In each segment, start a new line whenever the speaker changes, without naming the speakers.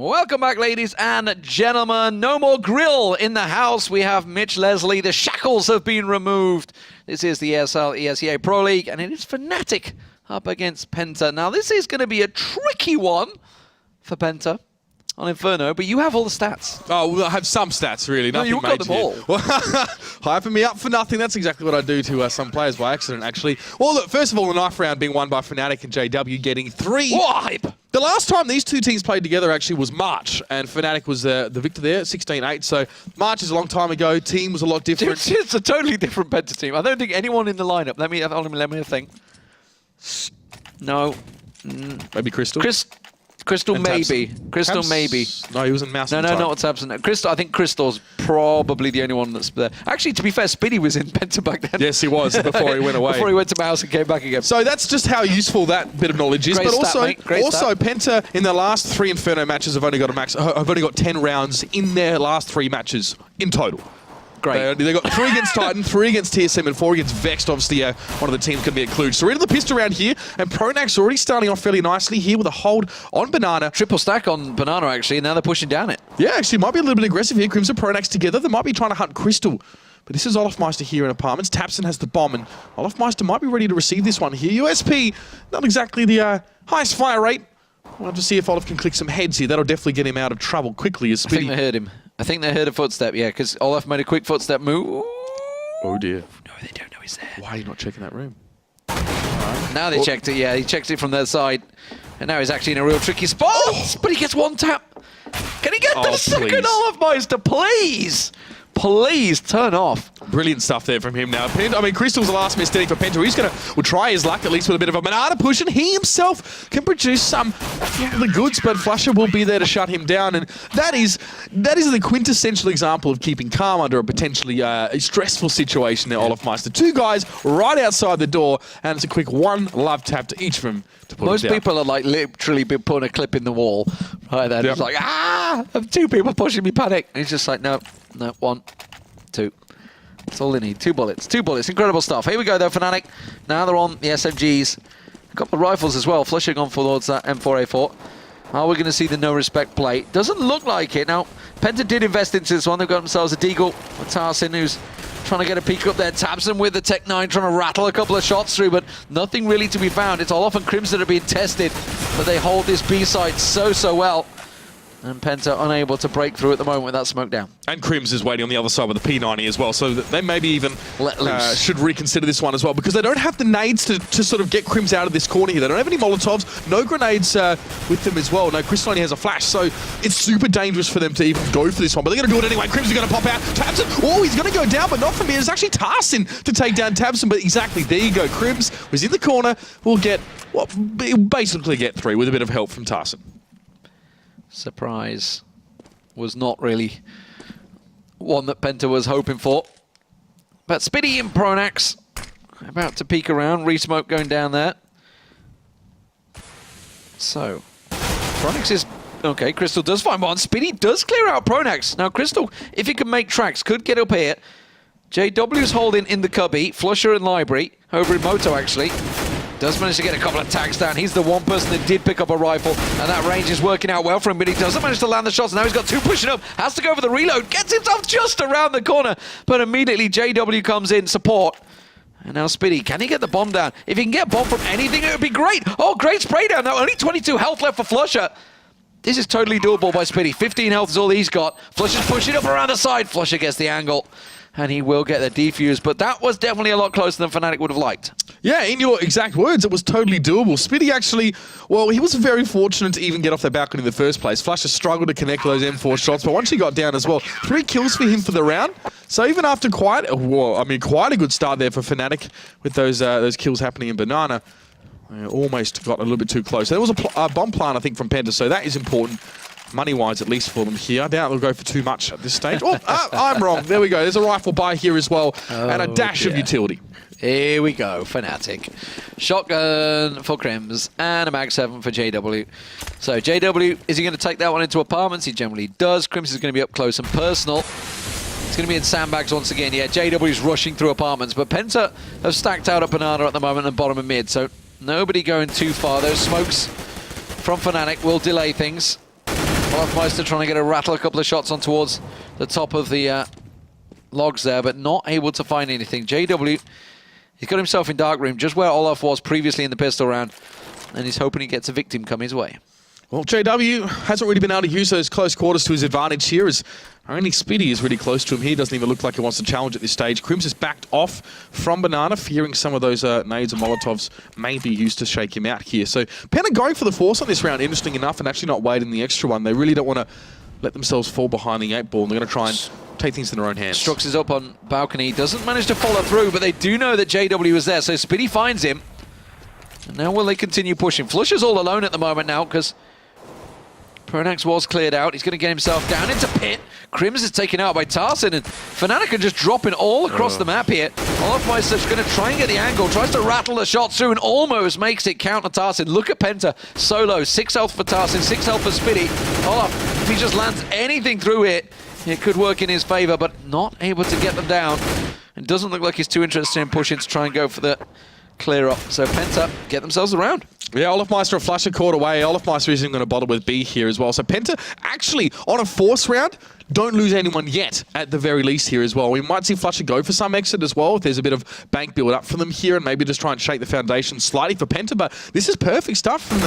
Welcome back, ladies and gentlemen. No more grill in the house. We have Mitch Leslie. The shackles have been removed. This is the ESL ESEA Pro League, and it is Fnatic up against PENTA. Now, this is going to be a tricky one for PENTA on Inferno, but you have all the stats.
Oh, well, I have some stats, really.
No,
Nothing
you've got them all.
Hyping me up for nothing. That's exactly what I do to some players by accident, actually. Well, look, first of all, the knife round being won by Fnatic and JW, getting 3.
Wipe!
The last time these two teams played together actually was March, and Fnatic was the victor there, 16-8. So March is a long time ago. Team was a lot different.
It's a totally different PENTA team. I don't think anyone in the lineup. Let me think. No.
Maybe Crystal.
Crystal
And
maybe.
Tabson.
Crystal
Tabs?
maybe.
No, he was in Mouse.
No, not Tabson. Crystal. I think Crystal's probably the only one that's there. Actually, to be fair, Spiddy was in PENTA back then.
Yes, he was before he went away.
Before he went to Mouse and came back again.
So that's just how useful that bit of knowledge is.
Great
But
stat,
also PENTA in their last 3 Inferno matches have only got 10 rounds in their last 3 matches in total.
Great.
They got 3 against Titan, 3 against TSM, and 4 against Vexed. Obviously, one of the teams can be at Cluj. So we're into the pistol round here, and Pronak's already starting off fairly nicely here with a hold on Banana.
Triple stack on Banana, actually, and now they're pushing down it.
Yeah, actually, might be a little bit aggressive here. Crimson Pronak's together. They might be trying to hunt Crystal. But this is Olofmeister here in Apartments. Tabson has the bomb, and Olofmeister might be ready to receive this one here. USP, not exactly the highest fire rate. We'll have to see if Olof can click some heads here. That'll definitely get him out of trouble quickly. As
I think they heard him. I think they heard a footstep, yeah, because Olaf made a quick footstep move.
Oh dear.
No, they don't know he's there.
Why are you not checking that room?
Now they checked it, yeah. He checked it from their side. And now he's actually in a real tricky spot. Oh, but he gets 1 tap. Can he get the second Olofmeister, please? Please turn off.
Brilliant stuff there from him now. I mean, Crystal's the last miss standing for PENTA. He's going to try his luck, at least with a bit of a Banana push, and he himself can produce some of the goods, but Flusher will be there to shut him down. And that is the quintessential example of keeping calm under a potentially stressful situation there, Olofmeister. 2 guys right outside the door, and it's a quick 1 love tap to each of them to put
Most
him down.
people are like literally been putting a clip in the wall. Right then, it's like, I have 2 people pushing me, panic. And he's just like, no, 1, 2. That's all they need. 2 bullets. 2 bullets. Incredible stuff. Here we go, though, Fnatic. Now they're on the SMGs. A couple of rifles as well. Flushing on towards that M4A4. Are we going to see the no respect play? Doesn't look like it. Now, PENTA did invest into this one. They've got themselves a Deagle. Tarsin, who's trying to get a peek up there. Tabson with the Tech 9 trying to rattle a couple of shots through, but nothing really to be found. It's Olof and Crimson that are being tested, but they hold this B side so well. And PENTA unable to break through at the moment with that smoke down.
And Crims is waiting on the other side with the P90 as well, so they maybe even should reconsider this one as well, because they don't have the nades to sort of get Crims out of this corner here. They don't have any Molotovs, no grenades with them as well. No, Crystal only has a flash, so it's super dangerous for them to even go for this one, but they're going to do it anyway. Crims is going to pop out. Tabson, oh, he's going to go down, but not from here. It's actually Tarsin to take down Tabson, but exactly, there you go. Crims was in the corner, will get, well, basically get 3 with a bit of help from Tarsin.
Surprise was not really one that PENTA was hoping for. But Spiddy and Pronax about to peek around. Resmoke going down there. So, Pronax is... Okay, Crystal does find one. Spiddy does clear out Pronax. Now, Crystal, if he can make tracks, could get up here. JW's holding in the cubby. Flusher and Library. Over in Moto, actually. Does manage to get a couple of tags down. He's the one person that did pick up a rifle, and that range is working out well for him, but he doesn't manage to land the shots. Now he's got 2 pushing up, has to go for the reload, gets himself just around the corner, but immediately JW comes in, support. And now Spiddy, can he get the bomb down? If he can get bomb from anything, it would be great. Oh, great spray down. Now only 22 health left for Flusher. This is totally doable by Spiddy. 15 health is all he's got. Flusher's pushing up around the side. Flusher gets the angle, and he will get the defuse, but that was definitely a lot closer than Fnatic would have liked.
Yeah, in your exact words, it was totally doable. Spiddy actually, well, he was very fortunate to even get off the balcony in the first place. Flusher struggled to connect those M4 shots, but once he got down as well, 3 kills for him for the round. So even after quite a good start there for Fnatic with those kills happening in Banana, almost got a little bit too close. There was a bomb plant, I think, from PENTA, so that is important. Money-wise, at least for them here. I doubt they'll go for too much at this stage. Oh, I'm wrong. There we go. There's a rifle buy here as well, and a dash of utility.
Here we go, Fnatic. Shotgun for Crims, and a Mag 7 for JW. So JW, is he going to take that one into Apartments? He generally does. Crims is going to be up close and personal. It's going to be in sandbags once again. Yeah, JW is rushing through Apartments, but PENTA have stacked out at Banana at the moment and bottom and mid, so nobody going too far. Those smokes from Fnatic will delay things. Olafmeister trying to get rattle a couple of shots on towards the top of the logs there, but not able to find anything. JW, he's got himself in dark room, just where Olaf was previously in the pistol round, and he's hoping he gets a victim come his way.
Well, JW hasn't really been able to use those close quarters to his advantage here, as only Spitty is really close to him. He doesn't even look like he wants to challenge at this stage. Crims is backed off from Banana, fearing some of those nades and Molotovs may be used to shake him out here. So PENTA going for the force on this round, interesting enough, and actually not waiting the extra one. They really don't want to let themselves fall behind the 8 ball, and they're going to try and take things in their own hands.
Strux is up on balcony, doesn't manage to follow through, but they do know that JW is there, so Spitty finds him. And now will they continue pushing? Flusher's all alone at the moment now, because Pronax was cleared out. He's going to get himself down into pit. Crims is taken out by Tarsin, and Fnatic are just dropping all across the map here. Olafmeister's going to try and get the angle, tries to rattle the shot through, and almost makes it count on Tarsin. Look at PENTA, solo, 6 health for Tarsin, 6 health for Spitty. Olaf, if he just lands anything through it could work in his favor, but not able to get them down. It doesn't look like he's too interested in pushing to try and go for the clear up. So PENTA get themselves around.
Yeah, Olafmeister a flusher caught away. Olafmeister isn't going to bother with B here as well. So PENTA actually on a force round, don't lose anyone yet at the very least here as well. We might see Flusher go for some exit as well if there's a bit of bank build up for them here, and maybe just try and shake the foundation slightly for PENTA. But this is perfect stuff from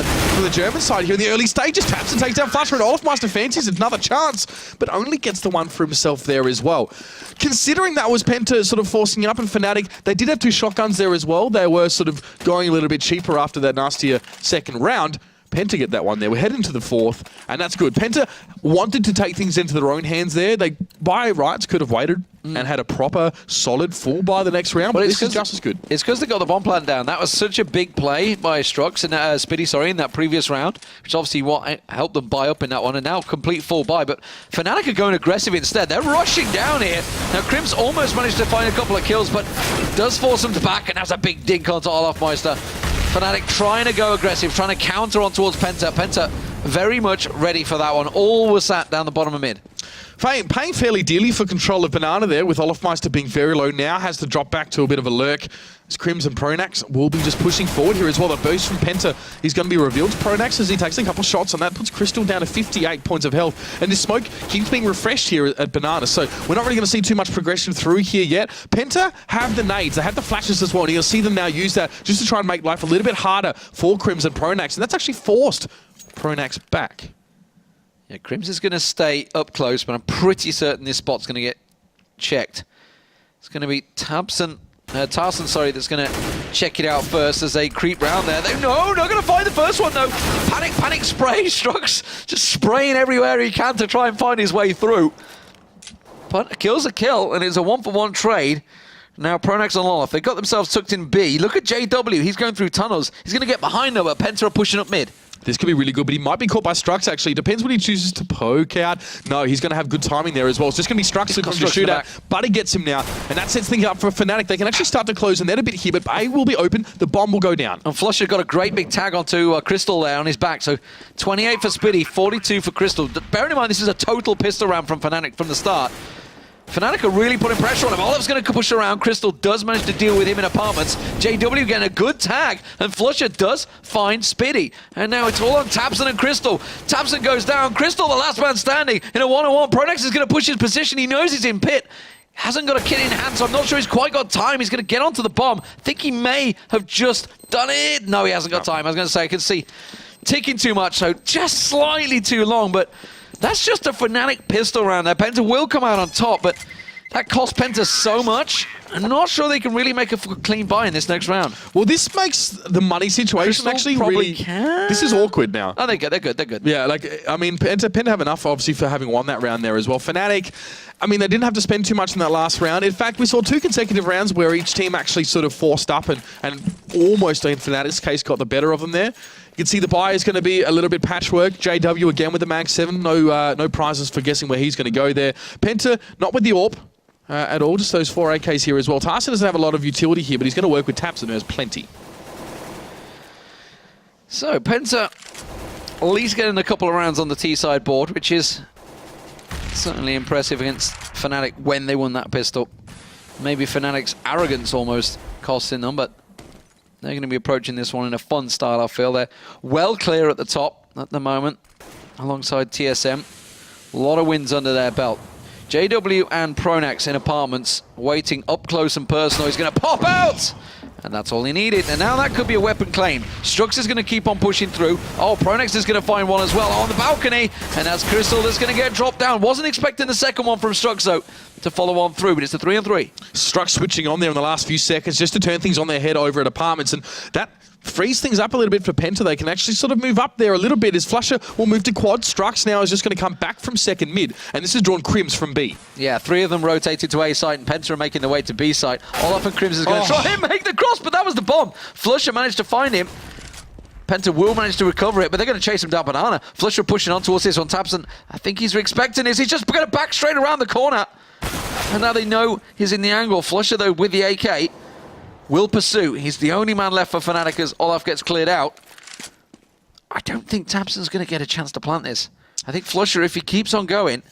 the German side here in the early stages. Taps and takes down Flusher, and Olafmeister fancies another chance, but only gets the one for himself there as well. Considering that was PENTA sort of forcing it up, and Fnatic, they did have 2 shotguns there as well. They were sort of going a little bit cheaper after that nastier second round. PENTA get that one there. We're heading to the 4th, and that's good. PENTA wanted to take things into their own hands there. They, by rights, could have waited and had a proper, solid full buy the next round, but this is just as good.
It's because they got the bomb plant down. That was such a big play by Strux and Spitty, sorry, in that previous round, which obviously what helped them buy up in that one, and now complete full buy. But Fnatic are going aggressive instead. They're rushing down here. Now, Crims almost managed to find a couple of kills, but does force them to back, and that's a big dink onto Olafmeister. Fnatic trying to go aggressive, trying to counter on towards PENTA. PENTA very much ready for that one. All was sat down the bottom of mid.
Paying fairly dearly for control of Banana there, with Olafmeister being very low now, has to drop back to a bit of a lurk. As Crims and Pronax will be just pushing forward here as well. The boost from PENTA is going to be revealed to Pronax as he takes a couple shots, and that puts Crystal down to 58 points of health. And this smoke keeps being refreshed here at Banana, so we're not really going to see too much progression through here yet. PENTA have the nades, they have the flashes as well, and you'll see them now use that just to try and make life a little bit harder for Crims and Pronax, and that's actually forced Pronax back.
Yeah, Crims is going to stay up close, but I'm pretty certain this spot's going to get checked. It's going to be Tarsin, that's going to check it out first as they creep round there. No, not going to find the first one, though. Panic spray. Strux just spraying everywhere he can to try and find his way through. But a kill's a kill, and it's a 1-for-1 trade. Now, Pronax and Olaf, they got themselves tucked in B. Look at JW. He's going through tunnels. He's going to get behind them, but PENTA are pushing up mid.
This could be really good, but he might be caught by Strux, actually. Depends what he chooses to poke out. No, he's going to have good timing there as well. It's just going to be Strux looking to shoot out. Buddy gets him now, and that sets things up for Fnatic. They can actually start to close in there a bit here, but A will be open. The bomb will go down.
And Flusher got a great big tag onto Crystal there on his back. So 28 for Spitty, 42 for Crystal. Bearing in mind, this is a total pistol round from Fnatic from the start. Fnatic are really putting pressure on him. Olaf's going to push around. Crystal does manage to deal with him in apartments. JW getting a good tag, and Flusher does find Spitty. And now it's all on Tabson and Crystal. Tabson goes down. Crystal, the last man standing, in a one-on-one. Pronax is going to push his position. He knows he's in pit. Hasn't got a kit in hand, so I'm not sure he's quite got time. He's going to get onto the bomb. Think he may have just done it. No, he hasn't got time. I was going to say, I can see ticking too much, so just slightly too long, but that's just a Fnatic pistol round there. PENTA will come out on top, but that cost PENTA so much. I'm not sure they can really make a clean buy in this next round.
Well, this makes the money situation
Crystal
actually really... This is awkward now.
Oh, they're good.
Yeah, like, I mean, PENTA have enough, obviously, for having won that round there as well. Fnatic, I mean, they didn't have to spend too much in that last round. In fact, we saw 2 consecutive rounds where each team actually sort of forced up and almost, in Fnatic's case, got the better of them there. You can see the buy is going to be a little bit patchwork. JW again with the Mag 7. No prizes for guessing where he's going to go there. PENTA, not with the AWP at all. Just those 4 AKs here as well. Tarsin doesn't have a lot of utility here, but he's going to work with Taps and there's plenty.
So, PENTA at least getting a couple of rounds on the T-side board, which is certainly impressive against Fnatic when they won that pistol. Maybe Fnatic's arrogance almost costing them, but they're going to be approaching this one in a fun style, I feel. They're well clear at the top at the moment. alongside TSM. A lot of wins under their belt. JW and Pronax in apartments, waiting up close and personal. He's going to pop out! And that's all he needed. And now that could be a weapon claim. Strux is going to keep on pushing through. Oh, Pronax is going to find one as well on the balcony. And that's Crystal that's going to get dropped down. Wasn't expecting the second one from Strux, though, to follow on through, but it's a 3-on-3.
Strux switching on there in the last few seconds just to turn things on their head over at apartments. And that frees things up a little bit for Penta. They can actually sort of move up there a little bit as Flusher will move to quad. Strux now is just going to come back from second mid. And this is drawn Crims from B.
Yeah, 3 of them rotated to A site, and Penta are making their way to B site. Olaf and Crims is going to try and make the cross, but that was the bomb. Flusher managed to find him. Penta will manage to recover it, but they're going to chase him down banana. Flusher pushing on towards this one. Tabson, I think he's expecting this. He's just going to back straight around the corner. And now they know he's in the angle. Flusher, though, with the AK, will pursue. He's the only man left for Fnatic as Olaf gets cleared out. I don't think Tabson's going to get a chance to plant this. I think Flusher, if he keeps on going...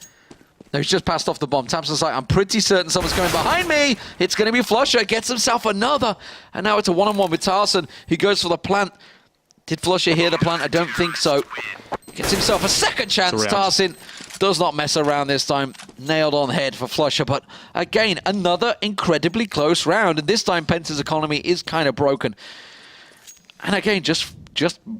No, he's just passed off the bomb. Tabson's like, I'm pretty certain someone's coming behind me. It's going to be Flusher. Gets himself another. And now it's a one-on-one with Tarson. He goes for the plant. Did Flusher hear the plant? I don't think so. Gets himself a second chance. Tarson does not mess around this time. Nailed on head for Flusher. But again, another incredibly close round. And this time, Penta's economy is kind of broken. And again, just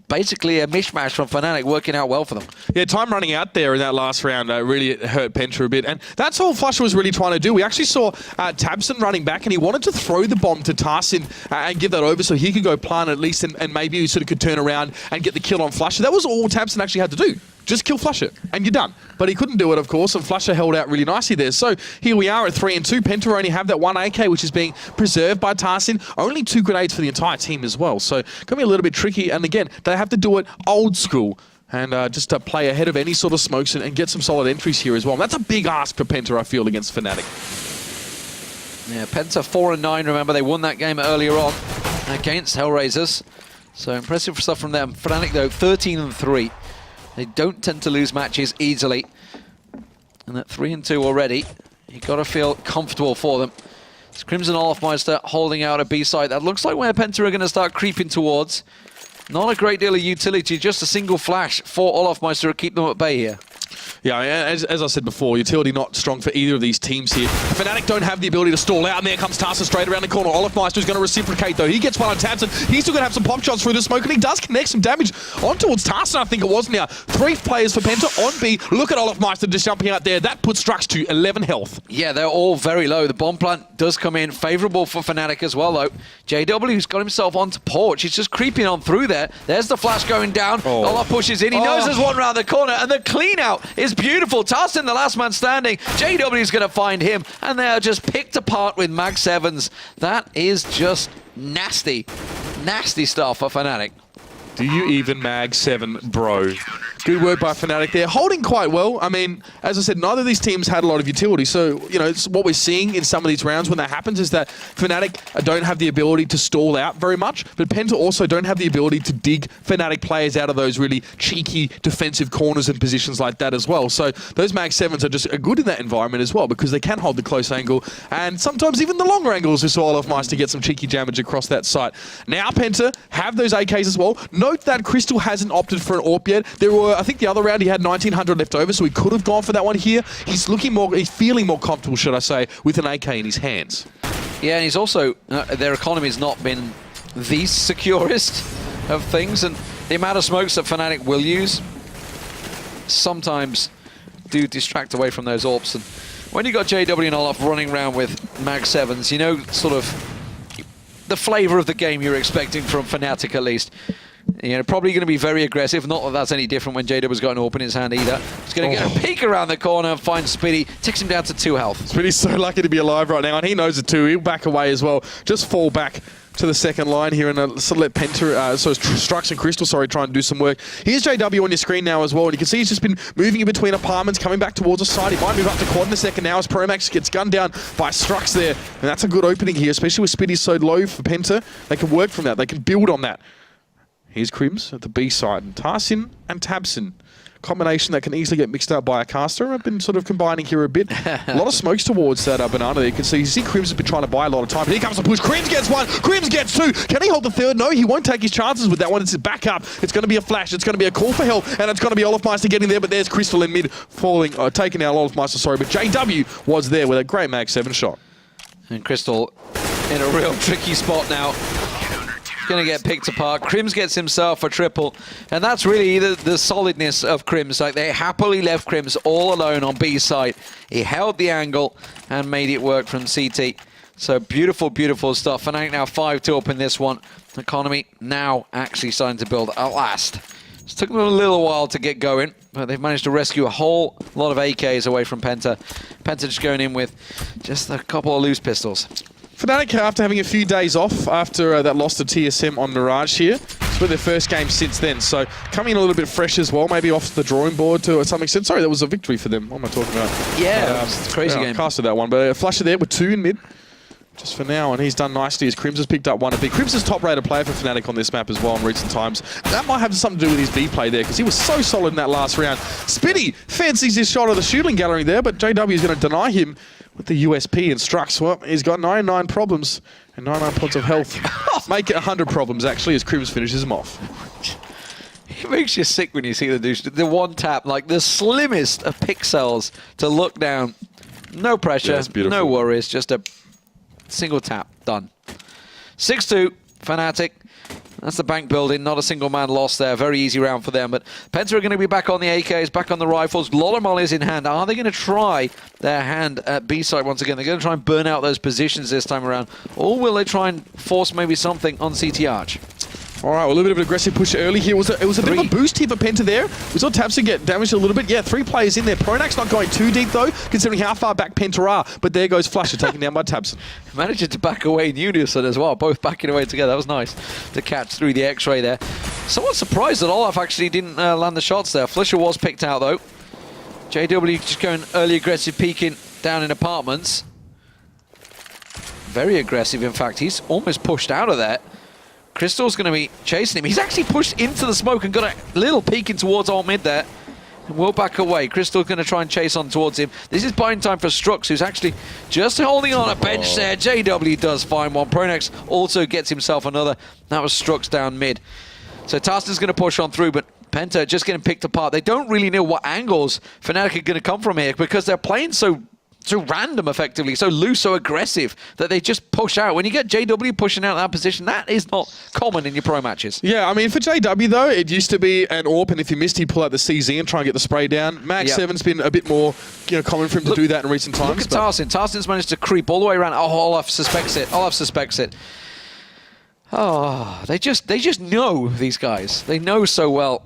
basically a mishmash from Fnatic working out well for them. Yeah, time running out there in that last round really hurt Penta a bit. And that's all Flusher was really trying to do. We actually saw Tabson running back, and he wanted to throw the bomb to Tarson and give that over so he could go plant at least, and maybe he sort of could turn around and get the kill on Flusher. That was all Tabson actually had to do. Just kill Flusher, and you're done. But he couldn't do it, of course, and Flusher held out really nicely there. So here we are at 3-2. Penta only have that one AK, which is being preserved by Tarson. Only 2 grenades for the entire team as well. So going to be a little bit tricky. And again, they have to do it old school and just to play ahead of any sort of smokes and get some solid entries here as well. And that's a big ask for Penta, I feel, against Fnatic. Yeah, Penta 4-9. Remember, they won that game earlier on against Hellraisers. So impressive stuff from them. Fnatic, though, 13-3. They don't tend to lose matches easily. And at 3-2 already, you've got to feel comfortable for them. It's Crimson Olafmeister holding out a B site. That looks like where Penta are going to start creeping towards. Not a great deal of utility, just a single flash for Olafmeister to keep them at bay here. Yeah, as I said before, utility not strong for either of these teams here. Fnatic don't have the ability to stall out, and there comes Tarson straight around the corner. Olafmeister is going to reciprocate, though. He gets one on Tabson. He's still going to have some pop shots through the smoke, and he does connect some damage on towards Tarson, I think it was now. 3 players for Penta on B. Look at Olafmeister just jumping out there. That puts Strux to 11 health. Yeah, they're all very low. The bomb plant does come in favourable for Fnatic as well, though. JW's got himself onto porch. He's just creeping on through there. There's the flash going down. Olaf pushes in. He knows there's one around the corner, and the clean out is beautiful. Tarson, the last man standing. JW's going to find him, and they are just picked apart with Mag 7s. That is just nasty. Nasty stuff for Fnatic. Do you even Mag 7, bro? Good work by Fnatic there. Holding quite well. I mean, as I said, neither of these teams had a lot of utility. So, you know, it's what we're seeing in some of these rounds when that happens is that Fnatic don't have the ability to stall out very much, but Penta also don't have the ability to dig Fnatic players out of those really cheeky defensive corners and positions like that as well. So those Mag 7s are just good in that environment as well because they can hold the close angle and sometimes even the longer angles. We saw Olafmeister to get some cheeky damage across that site. Now Penta have those AKs as well. Note that Crystal hasn't opted for an AWP yet. There were, I think the other round he had 1900 left over, so he could have gone for that one here. He's feeling more comfortable, should I say, with an AK in his hands. Yeah, and he's also, their economy's not been the securest of things, and the amount of smokes that Fnatic will use sometimes do distract away from those AWPs. And when you got JW and Olaf running around with Mag 7s, you know sort of the flavour of the game you're expecting from Fnatic at least. You know, probably going to be very aggressive. Not that that's any different when JW's got an AWP in his hand either. He's going to get a peek around the corner and find Spitty. Takes him down to 2 health. Spitty's so lucky to be alive right now, and he knows it too. He'll back away as well. Just fall back to the second line here and sort of let Penta, Strux and Crystal, try and do some work. Here's JW on your screen now as well, and you can see he's just been moving in between apartments, coming back towards the side. He might move up to quad in a second now as Promax gets gunned down by Strux there. And that's a good opening here, especially with Spitty so low for Penta. They can work from that. They can build on that. Here's Crims at the B side, and Tarson and Tabson
combination that can easily get mixed up by a caster. I've been sort of combining here a bit. A lot of smokes towards that banana there. You can see Crims has been trying to buy a lot of time. But here comes the push. Crims gets one. Crims gets two. Can he hold the third? No, he won't take his chances with that one. It's a back up. It's going to be a flash. It's going to be a call for help. And it's going to be Olafmeister getting there. But there's Crystal in mid falling, taking out Olafmeister, sorry. But JW was there with a great Mag 7 shot.
And Crystal in a real tricky spot now. Going to get picked apart. Crims gets himself a triple. And that's really the solidness of Crims. Like, they happily left Crims all alone on B side. He held the angle and made it work from CT. So beautiful, beautiful stuff. Fnatic now 5-2 up in this one. Economy now actually starting to build at last. It's took them a little while to get going, but they've managed to rescue a whole lot of AKs away from Penta. Penta just going in with just a couple of loose pistols.
Fnatic, after having a few days off after that loss to TSM on Mirage here, it's been their first game since then, so coming in a little bit fresh as well, maybe off the drawing board to some extent. Sorry, that was a victory for them. What am I talking about?
Yeah, it's a crazy game.
I casted that one, but Flusher there with 2 in mid. Just for now, and he's done nicely as Crims has picked up one of B. Crims is top-rated player for Fnatic on this map as well in recent times. That might have something to do with his B play there, because he was so solid in that last round. Spitty fancies his shot of the shooting gallery there, but JW is going to deny him with the USP and Strux. Well, he's got 99 problems and 99 points of health. Make it 100 problems, actually, as Crims finishes him off.
It makes you sick when you see the one tap, like the slimmest of pixels to look down. No pressure,
Yeah,
no worries, just a single tap, done. 6-2, Fnatic. That's the bank building, not a single man lost there. Very easy round for them, but Penta are going to be back on the AKs, back on the rifles. A lot of mollies in hand. Are they going to try their hand at B side once again? They're going to try and burn out those positions this time around, or will they try and force maybe something on CT Arch?
All right, well, a little bit of an aggressive push early here. It was a bit of a boost here for Penta there. We saw Tabson get damaged a little bit. Yeah, 3 players in there. Pronak's not going too deep, though, considering how far back Penta are. But there goes Flusher, taken down by Tabson.
Managing to back away in unison as well, both backing away together. That was nice to catch through the X-ray there. Somewhat surprised that Olaf actually didn't land the shots there. Flusher was picked out, though. JW just going early aggressive, peeking down in apartments. Very aggressive, in fact. He's almost pushed out of there. Crystal's going to be chasing him. He's actually pushed into the smoke and got a little peeking towards alt mid there. And will back away. Crystal's going to try and chase on towards him. This is buying time for Strux, who's actually just holding on a bench there. JW does find one. Pronax also gets himself another. That was Strux down mid. So Tarstan's going to push on through, but Penta just getting picked apart. They don't really know what angles Fnatic are going to come from here because they're playing so random, effectively, so loose, so aggressive, that they just push out. When you get JW pushing out that position, that is not common in your pro matches.
Yeah, I mean, for JW, though, it used to be an AWP, and if he missed, he'd pull out the CZ and try and get the spray down. Mag 7's been a bit more common for him to do that in recent times.
Look at Tarsin. Tarsin's managed to creep all the way around. Oh, Olaf suspects it. Olaf suspects it. Oh, they just know, these guys. They know so well.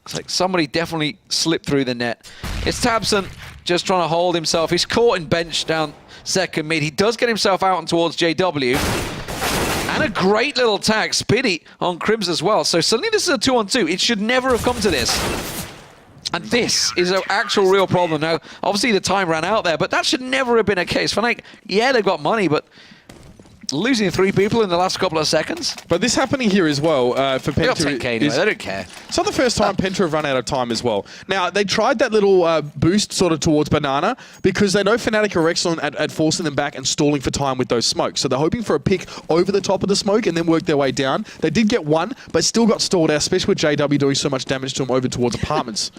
It's like somebody definitely slipped through the net. It's Tabson just trying to hold himself. He's caught in bench down second mid. He does get himself out and towards JW. And a great little tag, Spitty on Crims as well. So suddenly this is a 2-on-2. It should never have come to this. And this is an actual real problem. Now, obviously the time ran out there, but that should never have been a case. Fnatic, yeah, they've got money, but losing 3 people in the last couple of seconds.
But this happening here as well for Penta.
They got 10K anyway, they don't care.
It's not the first time Penta have run out of time as well. Now, they tried that little boost sort of towards Banana because they know Fnatic are excellent at forcing them back and stalling for time with those smokes. So they're hoping for a pick over the top of the smoke and then work their way down. They did get one, but still got stalled out, especially with JW doing so much damage to them over towards apartments.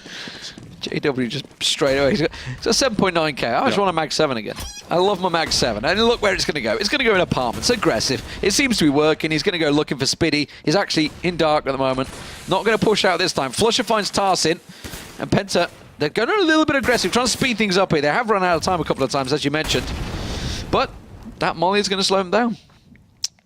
JW just straight away. He's got 7.9k. I just want a Mag 7 again. I love my Mag 7. And look where it's going to go. It's going to go in apartments. Aggressive. It seems to be working. He's going to go looking for Spitty. He's actually in dark at the moment. Not going to push out this time. Flusher finds Tarsin. And Penta, they're going a little bit aggressive, trying to speed things up here. They have run out of time a couple of times, as you mentioned. But that molly is going to slow them down.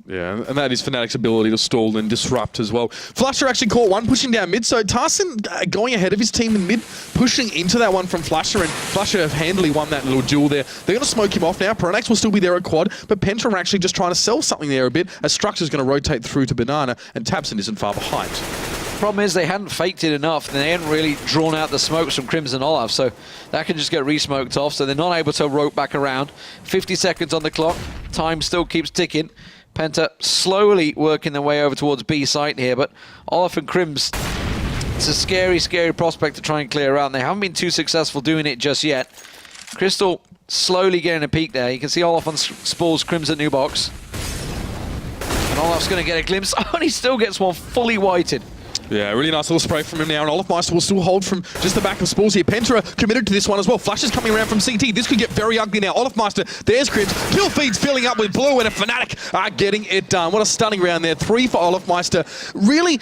Yeah, and that is Fnatic's ability to stall and disrupt as well. Flusher actually caught one, pushing down mid, so Tarsin going ahead of his team in mid, pushing into that one from Flusher, and Flusher have handily won that little duel there. They're going to smoke him off now. Pronax will still be there at quad, but Penta are actually just trying to sell something there a bit, as Structure's going to rotate through to Banana, and Tabson isn't far behind.
Problem is they hadn't faked it enough, and they hadn't really drawn out the smokes from Crimson Olaf, so that can just get re-smoked off, so they're not able to rope back around. 50 seconds on the clock. Time still keeps ticking. Penta slowly working their way over towards B site here, but Olaf and Crims It's a scary, scary prospect to try and clear out, and they haven't been too successful doing it just yet. Crystal slowly getting a peek there. You can see Olaf on Spall's Crimson new box. And Olaf's going to get a glimpse. Oh, and he still gets one fully whited.
Yeah, really nice little spray from him now, and Olafmeister will still hold from just the back of Spalls here. PENTA committed to this one as well. Flash is coming around from CT. This could get very ugly now. Olafmeister, there's Cribs. Kill feeds filling up with blue, and a Fnatic are getting it done. What a stunning round there. 3 for Olafmeister. Really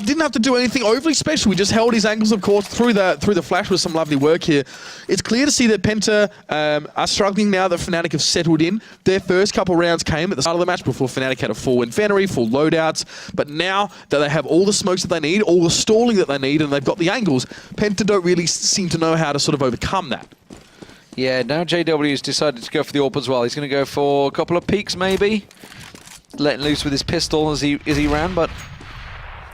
didn't have to do anything overly special. We just held his angles, of course, through the flash with some lovely work here. It's clear to see that PENTA are struggling now that Fnatic have settled in. Their first couple rounds came at the start of the match before Fnatic had a full Inferno, full loadouts. But now that they have all the smokes that they need, all the stalling that they need, and they've got the angles, PENTA don't really seem to know how to sort of overcome that.
Yeah, now JW's decided to go for the AWP as well. He's going to go for a couple of peeks maybe. Letting loose with his pistol as he ran, but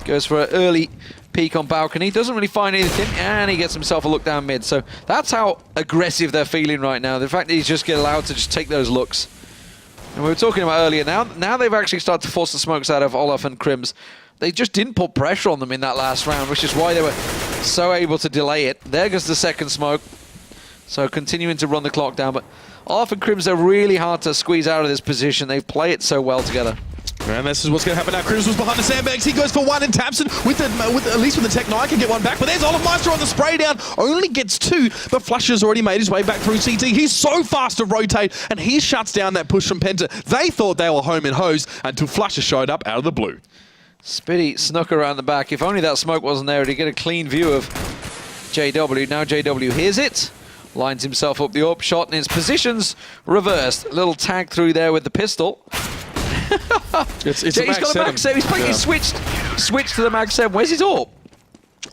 goes for an early peek on balcony. Doesn't really find anything, and he gets himself a look down mid. So that's how aggressive they're feeling right now. The fact that he's just get allowed to just take those looks. And we were talking about earlier, now they've actually started to force the smokes out of Olaf and Crims. They just didn't put pressure on them in that last round, which is why they were so able to delay it. There goes the second smoke. So continuing to run the clock down, but Olaf and Crims are really hard to squeeze out of this position. They play it so well together.
And this is what's going to happen now. Crims was behind the sandbags. He goes for one, and Tamsin, at least with the Tech 9, can get one back. But there's Olafmeister on the spray down. Only gets 2, but Flusher's already made his way back through CT. He's so fast to rotate, and he shuts down that push from PENTA. They thought they were home and hosed until Flusher showed up out of the blue.
Spitty snuck around the back. If only that smoke wasn't there, he'd get a clean view of JW. Now JW hears it, lines himself up the AWP shot, and his position's reversed. A little tag through there with the pistol.
It's
he's got a mag 7. He's switched to the mag 7. Where's his AWP?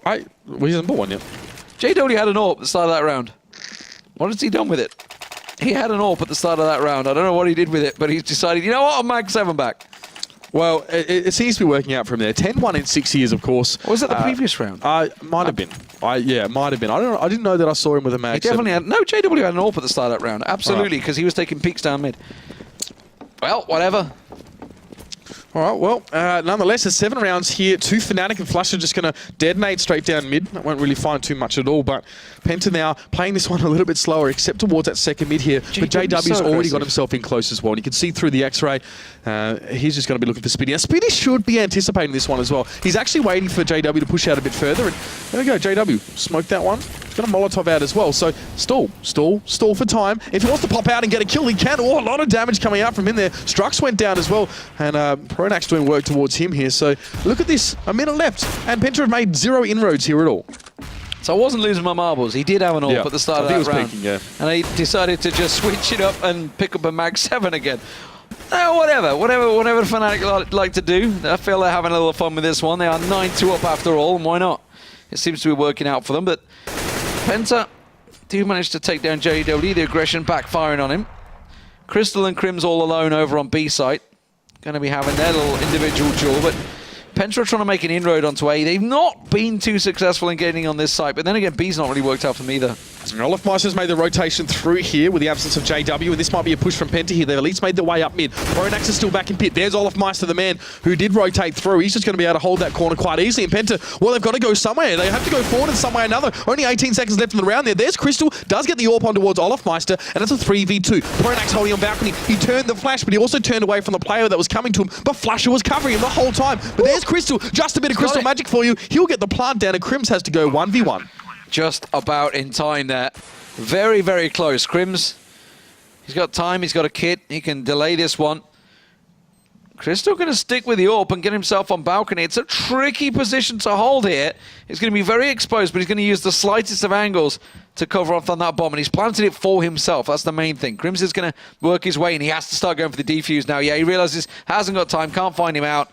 Well, he hasn't bought one yet.
JW had an AWP at the start of that round. What has he done with it? He had an AWP at the start of that round. I don't know what he did with it, but he's decided, you know what, I'm mag 7 back.
Well, it seems to be working out from there. 10-1 in 6 years, of course.
Or was that the previous round?
Might have been. Yeah, it might have been. I didn't know that I saw him with a mag.
He definitely had. No, JW had an AWP at the start of that round. Absolutely, because he was taking peeks down mid. Well, whatever.
All right, well, nonetheless, there's 7 rounds here. 2 Fnatic and Flusher just going to detonate straight down mid. I won't really find too much at all, but PENTA now playing this one a little bit slower, except towards that second mid here. But JW's already got himself in close as well, and you can see through the X-ray, he's just going to be looking for Spitty. Now, Spitty should be anticipating this one as well. He's actually waiting for JW to push out a bit further, and there we go, JW smoked that one. He's got a Molotov out as well, so stall for time. If he wants to pop out and get a kill, he can. Oh, a lot of damage coming out from in there. Strux went down as well, and Pronax doing work towards him here. So look at this, a minute left, and PENTA have made 0 inroads here at all.
So I wasn't losing my marbles. He did have an AWP at the start of that round.
Peaking, yeah.
And he decided to just switch it up and pick up a mag 7 again. Whatever Fnatic like to do. I feel they're having a little fun with this one. They are 9-2 up after all, and why not? It seems to be working out for them, but PENTA do manage to take down JW, the aggression backfiring on him. Crystal and Crims all alone over on B site. Going to be having their little individual duel, but PENTA are trying to make an inroad onto A. They've not been too successful in getting on this site, but then again, B's not really worked out for them either.
Olafmeister's made the rotation through here with the absence of JW, and this might be a push from PENTA here. They've at least made their way up mid. Pronax is still back in pit. There's Olafmeister, the man who did rotate through. He's just going to be able to hold that corner quite easily. And PENTA, well, they've got to go somewhere. They have to go forward in some way or another. Only 18 seconds left in the round there. There's Crystal, does get the AWP on towards Olafmeister, and it's a 3v2. Pronax holding on balcony. He turned the flash, but he also turned away from the player that was coming to him. But Flusher was covering him the whole time. But there's Crystal, just a bit of Crystal magic for you. He'll get the plant down, and Crims has to go 1v1.
Just about in time there. Very, very close. Crims, he's got time, he's got a kit, he can delay this one. Crystal going to stick with the AWP and get himself on balcony. It's a tricky position to hold here. He's going to be very exposed, but he's going to use the slightest of angles to cover off on that bomb, and he's planted it for himself. That's the main thing. Crims is going to work his way, and he has to start going for the defuse now. Yeah, he realizes hasn't got time, can't find him out.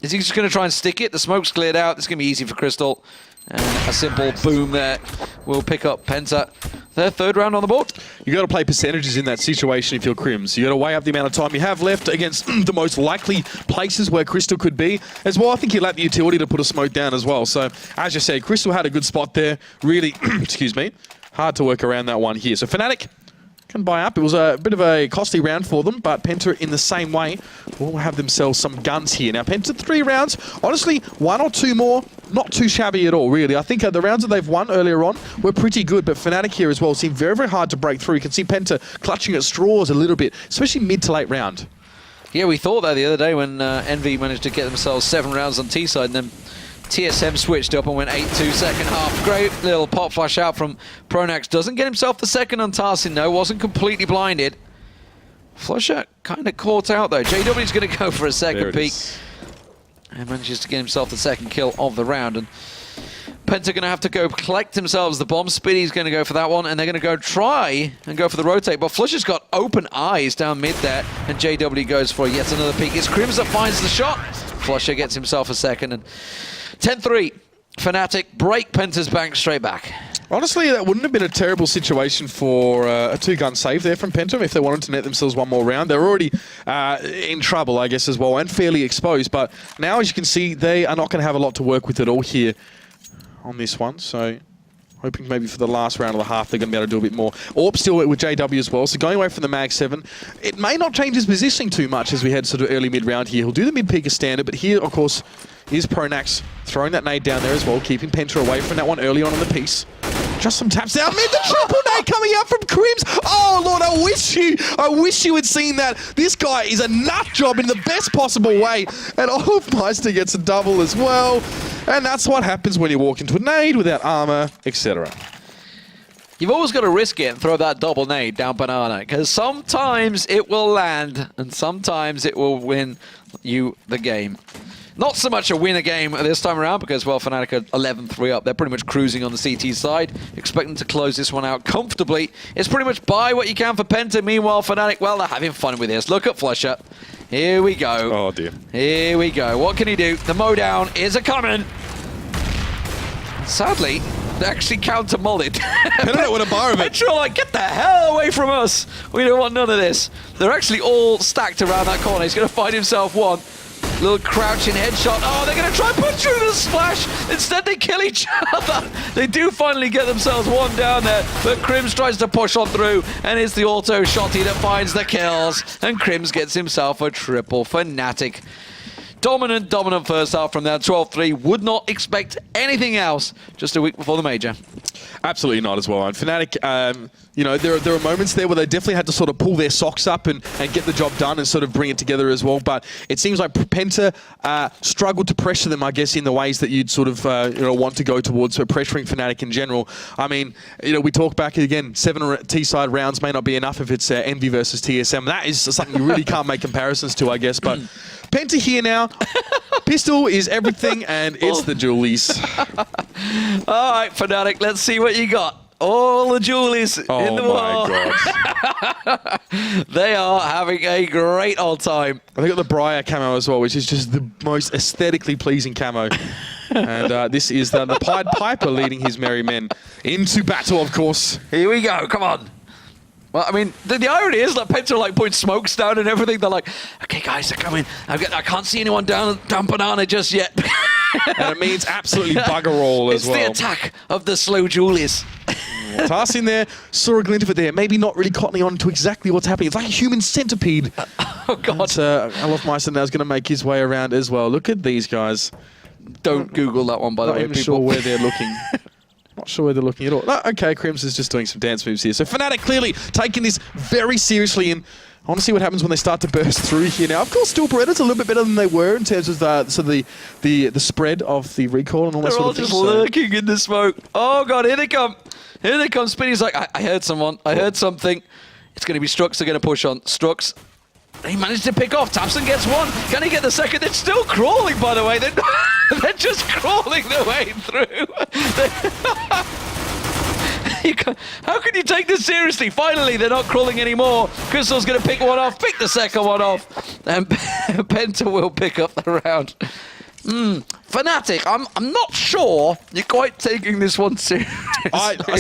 Is he just going to try and stick it? The smoke's cleared out. It's going to be easy for Crystal. And a simple boom there will pick up PENTA. Their 3rd round on the board.
You got to play percentages in that situation if you're Crims. You got to weigh up the amount of time you have left against the most likely places where Crystal could be. As well, I think he lacked the utility to put a smoke down as well. So, as you said, Crystal had a good spot there. Really, excuse me, hard to work around that one here. So, Fnatic can buy up. It was a bit of a costly round for them, but PENTA in the same way will have themselves some guns here. Now, PENTA 3 rounds. Honestly, 1 or 2 more not too shabby at all, really. I think the rounds that they've won earlier on were pretty good, but Fnatic here as well seem very, very hard to break through. You can see Penta clutching at straws a little bit, especially mid to late round.
Yeah, we thought that the other day when Envy managed to get themselves 7 rounds on T-side, and then TSM switched up and went 8-2 second half. Great little pop flash out from Pronax. Doesn't get himself the second on Tarsin, though. Wasn't completely blinded. Flusher kind of caught out, though. JW's going to go for a second peek. And manages to get himself the second kill of the round. And Penta going to have to go collect themselves the bomb. Spiddy's going to go for that one, and they're going to go try and go for the rotate. But Flusher's got open eyes down mid there, and JW goes for yet another peek. It's Crims that finds the shot. Flusher gets himself a second, and 10-3. Fnatic break Penta's bank straight back.
Honestly, that wouldn't have been a terrible situation for a two-gun save there from Penta if they wanted to net themselves one more round. They're already in trouble, I guess, as well, and fairly exposed. But now, as you can see, they are not going to have a lot to work with at all here on this one. So hoping maybe for the last round of the half they're going to be able to do a bit more. Orp still with JW as well, so going away from the Mag 7. It may not change his positioning too much as we head sort of early mid-round here. He'll do the mid-peak as standard, but here, of course, is Pronax throwing that nade down there as well, keeping Penta away from that one early on in the piece. Just some taps down mid, the triple nade coming out from Crims. Oh Lord, I wish you had seen that. This guy is a nut job in the best possible way. And Meister gets a double as well. And that's what happens when you walk into a nade without armor, etc.
You've always got to risk it and throw that double nade down Banana, because sometimes it will land and sometimes it will win you the game. Not so much a win a game this time around because, well, Fnatic are 11-3 up. They're pretty much cruising on the CT side. Expecting to close this one out comfortably. It's pretty much buy what you can for Penta. Meanwhile, Fnatic, well, they're having fun with this. Look at Flusher. Here we go.
Oh, dear.
Here we go. What can he do? The mowdown is a-coming. Sadly, they actually counter-mullied.
They don't want a bar of it.
Petra like, get the hell away from us. We don't want none of this. They're actually all stacked around that corner. He's going to find himself one. Little crouching headshot. Oh, they're going to try and push through the splash. Instead, they kill each other. They do finally get themselves one down there, but Crims tries to push on through, and it's the auto shotty that finds the kills, and Crims gets himself a triple. Fnatic. Dominant first half from that 12-3. Would not expect anything else just a week before the major.
Absolutely not as well. And Fnatic, you know, there are moments there where they definitely had to sort of pull their socks up and get the job done and sort of bring it together as well. But it seems like Penta struggled to pressure them, I guess, in the ways that you'd sort of you know, want to go towards pressuring Fnatic in general. I mean, you know, we talk back again, 7 T-side rounds may not be enough if it's Envy versus TSM. That is something you really can't make comparisons to, I guess. But Penta here now. Pistol is everything, and it's the Julies.
All right, Fnatic, let's see what you got. All the Julies in the wall.
God.
They are having a great old time.
They got the Briar camo as well, which is just the most aesthetically pleasing camo. And this is the Pied Piper leading his merry men into battle, of course.
Here we go. Come on. Well, I mean, the irony is that Penta are like putting smokes down and everything. They're like, okay, guys, they're coming. I can't see anyone down Banana just yet.
And it means absolutely bugger all as well.
It's the attack of the slow Julius.
Tarsin there, saw a glint of it there. Maybe not really cottoning on to exactly what's happening. It's like a human centipede.
Oh, God.
Meister now is going to make his way around as well. Look at these guys.
Don't Google that one, by the way,
Not even
people.
sure where they're looking. Not sure where they're looking at all. No, okay, Crims is just doing some dance moves here. So Fnatic clearly taking this very seriously, and I want to see what happens when they start to burst through here now. Of course, still Beretta's a little bit better than they were in terms of the spread of the recall and all that sort of thing.
They're all just lurking in the smoke. Oh, God, here they come. Here they come. Spinny's like, I heard someone. I heard something. It's going to be Strux. They're going to push on. Strux. He managed to pick off. Tapson gets one. Can he get the second? They're still crawling, by the way. They're just crawling their way through. How can you take this seriously? Finally, they're not crawling anymore. Crystal's going to pick one off, pick the second one off, and Penta will pick up the round. Fnatic, I'm not sure you're quite taking this one seriously.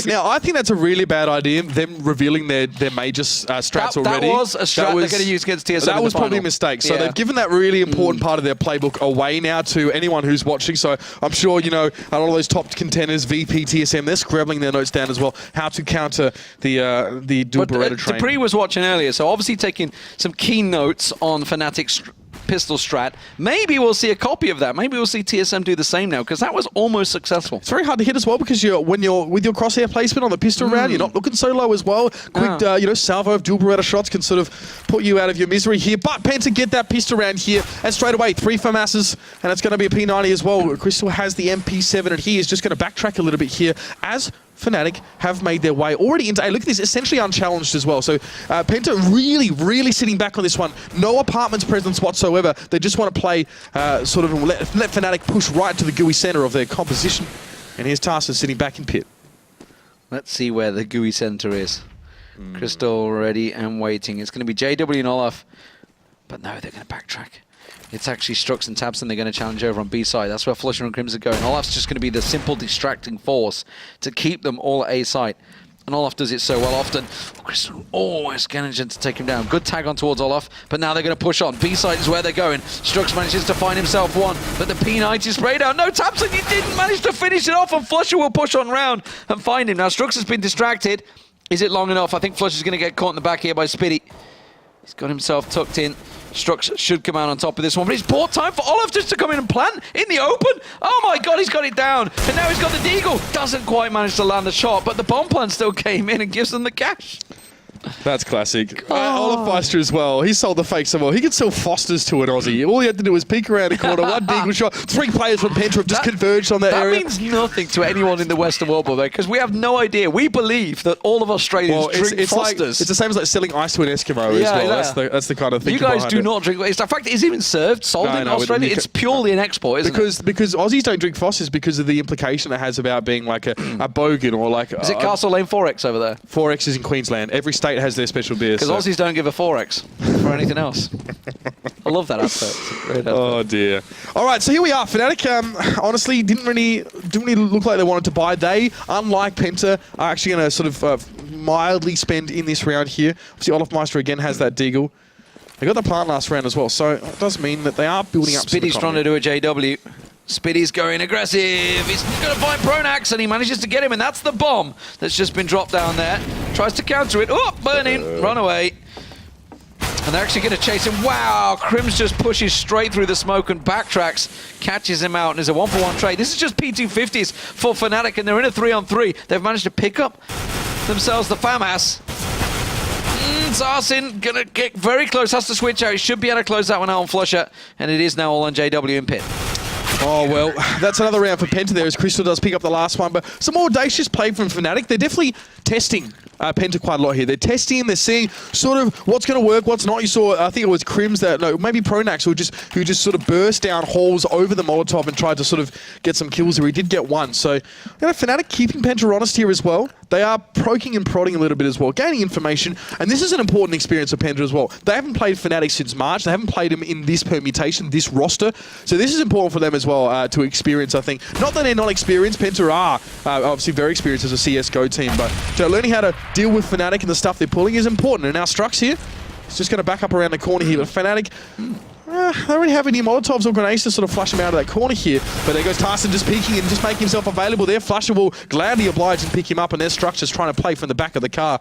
Now, I think that's a really bad idea, them revealing their major strats already.
That was a strat they're going to use against TSM.
That was probably a mistake. So they've given that really important part of their playbook away now to anyone who's watching. So I'm sure, you know, a lot of those top contenders, VP, TSM, they're scribbling their notes down as well, how to counter the dual Beretta train.
Dupree was watching earlier, so obviously taking some key notes on Fnatic's pistol strat. Maybe we'll see a copy of that. Maybe we'll see TSM do the same now, because that was almost successful.
It's very hard to hit as well, because when you're with your crosshair placement on the pistol round, you're not looking so low as well. Quick, salvo of dual Beretta shots can sort of put you out of your misery here. But Penta get that pistol round here, and straight away 3 FAMASs, and it's going to be a P90 as well. Crystal has the MP7, and he is just going to backtrack a little bit here as Fnatic have made their way already into A. Look at this, essentially unchallenged as well. So Penta really sitting back on this one. No apartments presence whatsoever. They just want to play sort of let Fnatic push right to the gooey center of their composition. And here's Tarson sitting back in pit.
Let's see where the gooey center is. Crystal ready and waiting. It's going to be JW and Olaf. But no, they're going to backtrack. It's actually Strux and Tabson they're going to challenge over on B side. That's where Flusher and Crims are going. Olaf's just going to be the simple distracting force to keep them all at A site. And Olaf does it so well often. Crystal always managing to take him down. Good tag on towards Olaf, but now they're going to push on. B side is where they're going. Strux manages to find himself one, but the P90 sprayed out. No, Tabson, you didn't manage to finish it off, and Flusher will push on round and find him. Now, Strux has been distracted. Is it long enough? I think Flusher's going to get caught in the back here by Spitty. He's got himself tucked in. Strux should come out on top of this one, but it's bought time for Olaf just to come in and plant in the open. Oh my god, he's got it down. And now he's got the deagle. Doesn't quite manage to land the shot, but the bomb plant still came in and gives them the cash.
That's classic. Olaf Meister as well. He sold the fake so well. He could sell Fosters to an Aussie. All he had to do was peek around the corner, one deagle shot. 3 players from Penta have just converged on that area.
That means nothing to anyone in the Western world, because we have no idea. We believe that all of Australians drink Fosters.
It's the same as like selling ice to an Eskimo as well. That's the kind of thing.
You guys do not drink. In fact, it is even sold in Australia. It's purely an export, isn't it?
Because Aussies don't drink Fosters because of the implication it has about being like a bogan or like.
Is it Castle Lane 4X over there?
4X is in Queensland. Every state has their special beer.
Because Aussies don't give a 4X for anything else. I love that advert. It's a great advert.
Oh dear. All right, so here we are. Fnatic honestly didn't really look like they wanted to buy. They, unlike Penta, are actually going to sort of mildly spend in this round here. Obviously, Olaf Meister again has that deagle. They got the plant last round as well, so it does mean that they are building up.
Spitty's trying to do a JW. Spitty's going aggressive. He's going to find Pronax, and he manages to get him, and that's the bomb that's just been dropped down there. Tries to counter it. Oh, burning. Run away. And they're actually going to chase him. Wow, Crims just pushes straight through the smoke and backtracks, catches him out, and is a 1-for-1 trade. This is just P250s for Fnatic, and they're in a 3-on-3. They've managed to pick up themselves the FAMAS. Zarsin going to get very close, has to switch out. He should be able to close that one out on Flusher, and it is now all on JW in pit.
Oh, well, that's another round for Penta there as Crystal does pick up the last one. But some more audacious play from Fnatic. They're definitely testing Penta quite a lot here. They're testing, they're seeing sort of what's going to work, what's not. You saw, I think it was Crims that, no, maybe Pronax who just sort of burst down holes over the Molotov and tried to sort of get some kills there. He did get one. So, Fnatic keeping Penta honest here as well. They are poking and prodding a little bit as well, gaining information. And this is an important experience for Penta as well. They haven't played Fnatic since March. They haven't played him in this permutation, this roster. So this is important for them as well to experience, I think. Not that they're not experienced. Penta are obviously very experienced as a CSGO team. But learning how to deal with Fnatic and the stuff they're pulling is important. And now Strux here. He's just going to back up around the corner here. But Fnatic, they don't really have any Molotovs or grenades to sort of flush him out of that corner here. But there goes Tarson just peeking and just making himself available there. Flusher will gladly oblige and pick him up. And there's Strux just trying to play from the back of the car.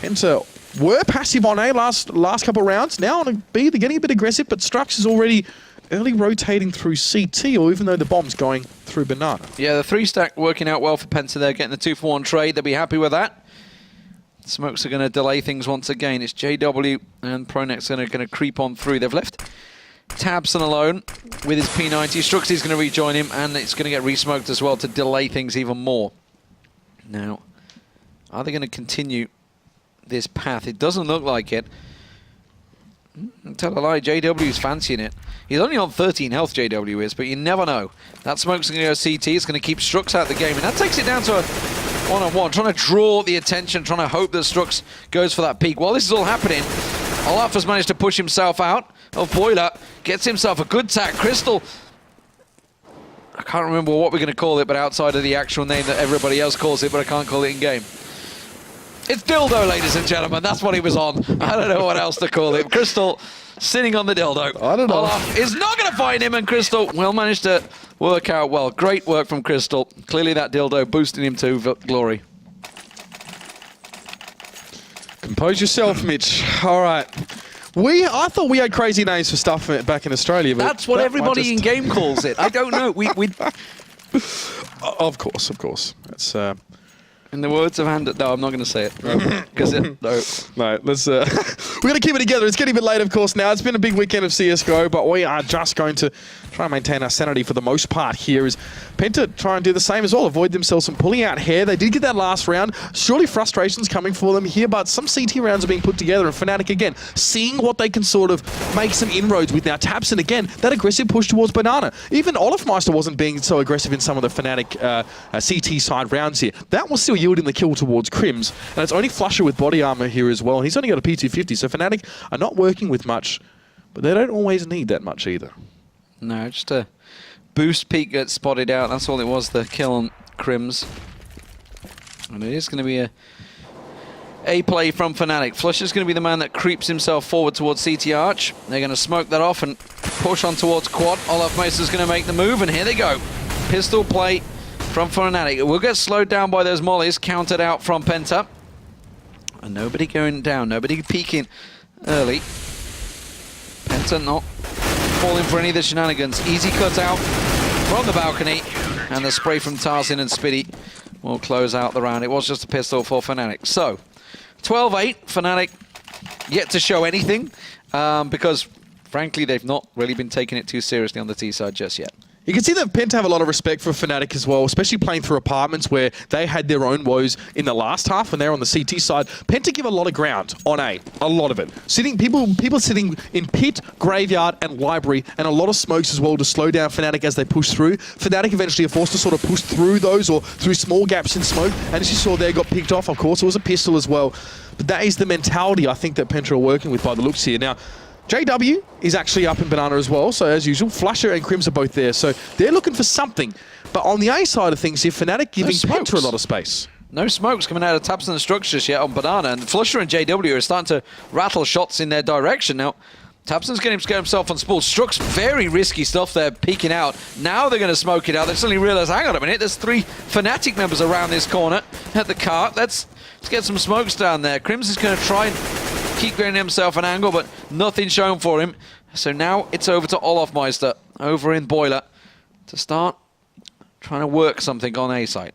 Penta were passive on A last couple of rounds. Now on B, they're getting a bit aggressive. But Strux is already early rotating through CT, or even though the bomb's going through Banana. Yeah,
the 3-stack working out well for Penta there, getting the 2-for-1 trade. They'll be happy with that. Smokes are going to delay things once again. It's JW and Pronax going to creep on through. They've left Tabson alone with his P90. Struxy's going to rejoin him, and it's going to get re-smoked as well to delay things even more. Now, are they going to continue this path? It doesn't look like it. Tell a lie, JW's fancying it. He's only on 13 health, JW is, but you never know. That smoke's going to go CT. It's going to keep Strux out of the game, and that takes it down to a one-on-one, trying to draw the attention, trying to hope that Strux goes for that peak. While this is all happening, Olaf has managed to push himself out of Boiler, gets himself a good tack. Crystal, I can't remember what we're going to call it, but outside of the actual name that everybody else calls it, but I can't call it in-game. It's Dildo, ladies and gentlemen. That's what he was on. I don't know what else to call it. Crystal sitting on the dildo.
I don't know.
Olaf is not going to find him, and Crystal will manage to work out well. Great work from Crystal. Clearly that dildo boosting him to glory.
Compose yourself, Mitch. All right. I thought we had crazy names for stuff back in Australia. But
That's what everybody in game calls it. I don't know. We
Of course. That's
in the words of Hand. No, I'm not going to say it because no.
No, let's. We're going to keep it together. It's getting a bit late, of course. Now it's been a big weekend of CSGO, but we are just going to try and maintain our sanity for the most part. Here is PENTA try and do the same as well. Avoid themselves from pulling out hair. They did get that last round. Surely frustrations coming for them here, but some CT rounds are being put together. And Fnatic again seeing what they can sort of make some inroads with now. Tabson again that aggressive push towards Banana. Even Olafmeister wasn't being so aggressive in some of the Fnatic CT side rounds here. That was still yielding the kill towards Crims, and it's only Flusher with body armor here as well. And he's only got a P250, so Fnatic are not working with much, but they don't always need that much either.
No, just a boost peak gets spotted out. That's all it was, the kill on Crims. And it is going to be a play from Fnatic. Flusher's going to be the man that creeps himself forward towards CT Arch. They're going to smoke that off and push on towards Quad. Olafmeister's going to make the move, and here they go. Pistol play from Fnatic. It will get slowed down by those mollies, countered out from PENTA. And nobody going down, nobody peeking early. PENTA not falling for any of the shenanigans. Easy cut out from the balcony, and the spray from Tarsin and Spitty will close out the round. It was just a pistol for Fnatic. So, 12-8, Fnatic yet to show anything, because frankly they've not really been taking it too seriously on the T side just yet.
You can see that PENTA have a lot of respect for Fnatic as well, especially playing through apartments where they had their own woes in the last half when they're on the CT side. PENTA give a lot of ground on A, a lot of it. People sitting in pit, graveyard, and library, and a lot of smokes as well to slow down Fnatic as they push through. Fnatic eventually are forced to sort of push through those or through small gaps in smoke, and as you saw there, got picked off. Of course, it was a pistol as well. But that is the mentality I think that PENTA are working with by the looks here. Now, JW is actually up in Banana as well, so as usual, Flusher and Crims are both there, so they're looking for something. But on the A side of things here, Fnatic giving PENTA a lot of space.
No smokes coming out of Tabson and Structures yet on Banana, and Flusher and JW are starting to rattle shots in their direction. Now, Tabson's getting himself on spool. Strux, very risky stuff there, peeking out. Now they're going to smoke it out. They suddenly realise, hang on a minute, there's 3 Fnatic members around this corner at the cart. Let's get some smokes down there. Crims is going to try and keep getting himself an angle, but nothing shown for him. So now it's over to Olafmeister over in Boiler to start trying to work something on A site.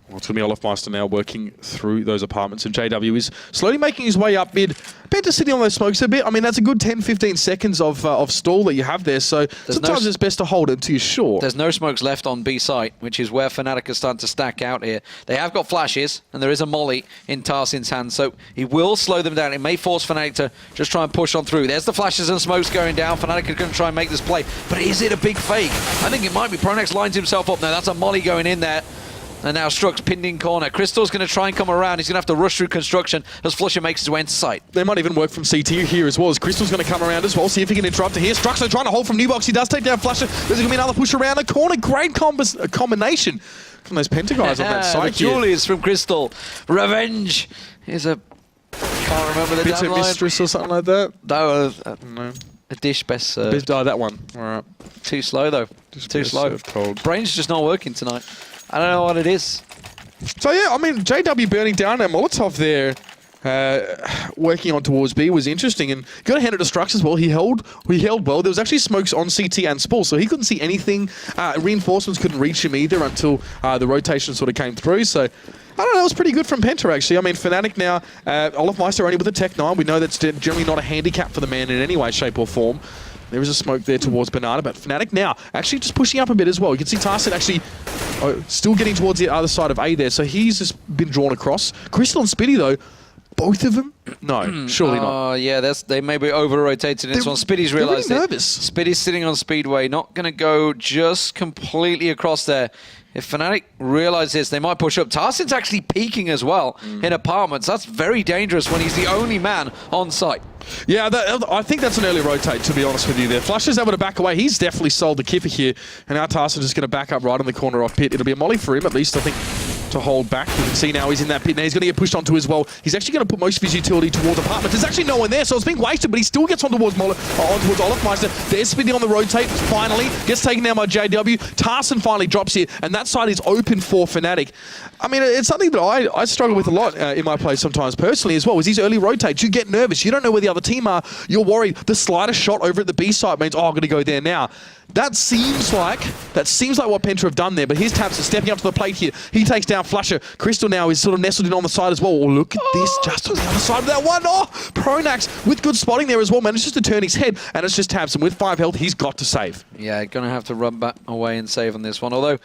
Well, it's going to be Olafmeister now working through those apartments, and JW is slowly making his way up mid. PENTA sitting on those smokes a bit. I mean, that's a good 10-15 seconds of stall that you have there, so sometimes it's best to hold it until you're sure.
There's no smokes left on B site, which is where Fnatic are starting to stack out here. They have got flashes, and there is a molly in Tarsin's hand, so he will slow them down. It may force Fnatic to just try and push on through. There's the flashes and smokes going down. Fnatic are going to try and make this play, but is it a big fake? I think it might be. Pronex lines himself up now. That's a molly going in there. And now Strux pinned in corner. Crystal's going to try and come around. He's going to have to rush through construction as Flusher makes his way into sight.
They might even work from CT here as well, as Crystal's going to come around as well. See if he can interrupt it here. Strux are trying to hold from New Box. He does take down Flusher. There's going to be another push around the corner. Great combination from those PENTA guys on that side
here. Julius from Crystal. Revenge is a... can't remember the
Bitter Mistress or something like that?
No,
no.
A dish best served.
Oh, that one. All right.
Too slow, though. Too slow.
Cold.
Brain's just not working tonight. I don't know what it is.
So yeah, I mean, JW burning down that Molotov there, working on towards B was interesting, and got to hand it to Strux as well. He held well. There was actually smokes on CT and Spool, so he couldn't see anything. Reinforcements couldn't reach him either until the rotation sort of came through. So I don't know, it was pretty good from PENTA actually. I mean, Fnatic now, Olafmeister only with a Tech 9. We know that's generally not a handicap for the man in any way, shape or form. There is a smoke there towards Banana, but Fnatic now actually just pushing up a bit as well. You can see Tarsin actually still getting towards the other side of A there, so he's just been drawn across. Crystal and Spitty though, both of them? No, surely not.
Yeah, they may be over-rotated in this one. Spitty's realised
really nervous.
Spitty's sitting on Speedway, not going to go just completely across there. If Fnatic realise this, they might push up. Tarsin's actually peeking as well in apartments. That's very dangerous when he's the only man on site.
Yeah, I think that's an early rotate, to be honest with you there. Flusher's able to back away. He's definitely sold the kipper here. And now Tarsin's just going to back up right in the corner off pit. It'll be a molly for him, at least, I think. to hold back. You can see now he's in that pit now. He's going to get pushed onto as well. He's actually going to put most of his utility towards apartments. There's actually no one there, so it's being wasted, but he still gets on towards Olafmeister. There's Spinny on the rotate, finally. Gets taken down by JW. Tarson finally drops here, and that side is open for Fnatic. I mean, it's something that I struggle with a lot in my play sometimes personally as well, is these early rotates. You get nervous. You don't know where the other team are. You're worried. The slightest shot over at the B side means, oh, I'm going to go there now. That seems like what Penta have done there, but his Taps are stepping up to the plate here. He takes down Flusher. Crystal now is sort of nestled in on the side as well. Oh, look at this, just on the other side of that one. Oh, Pronax with good spotting there as well, manages to turn his head, and it's just Taps, and with 5 health, he's got to save.
Yeah, going to have to run back away and save on this one, although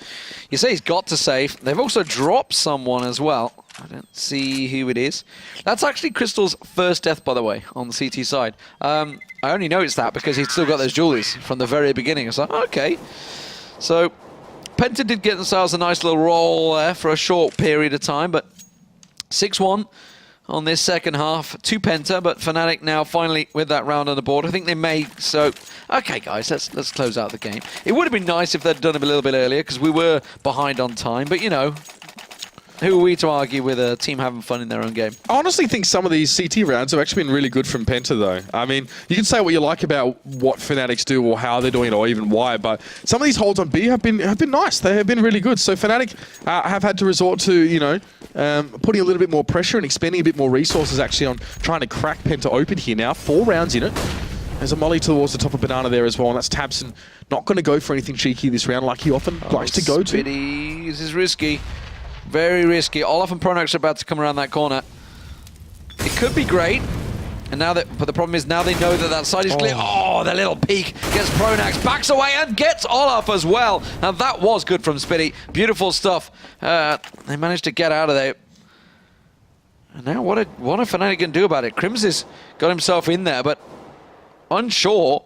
you say he's got to save. They've also dropped someone as well. I don't see who it is. That's actually Crystal's first death, by the way, on the CT side. I only noticed that because he'd still got those jewelries from the very beginning. I was like, okay. So, Penta did get themselves a nice little roll there for a short period of time, but 6-1 on this second half to Penta, but Fnatic now finally with that round on the board. I think they may, so... Okay, guys, let's close out the game. It would have been nice if they'd done it a little bit earlier, because we were behind on time, but you know... Who are we to argue with a team having fun in their own game?
I honestly think some of these CT rounds have actually been really good from Penta, though. I mean, you can say what you like about what Fnatic's do or how they're doing it or even why, but some of these holds on B have been nice. They have been really good. So Fnatic have had to resort to, you know, putting a little bit more pressure and expending a bit more resources actually on trying to crack Penta open here now. 4 rounds in it. There's a molly towards the top of Banana there as well, and that's Tabson not going to go for anything cheeky this round like he often likes to go to.
This is risky. Very risky. Olaf and Pronax are about to come around that corner. It could be great. And now but the problem is now they know that that side is clear. Oh, the little peek gets Pronax, backs away and gets Olaf as well. Now that was good from Spitty. Beautiful stuff. They managed to get out of there. And now what are Fnatic going to do about it? Crims has got himself in there, but unsure.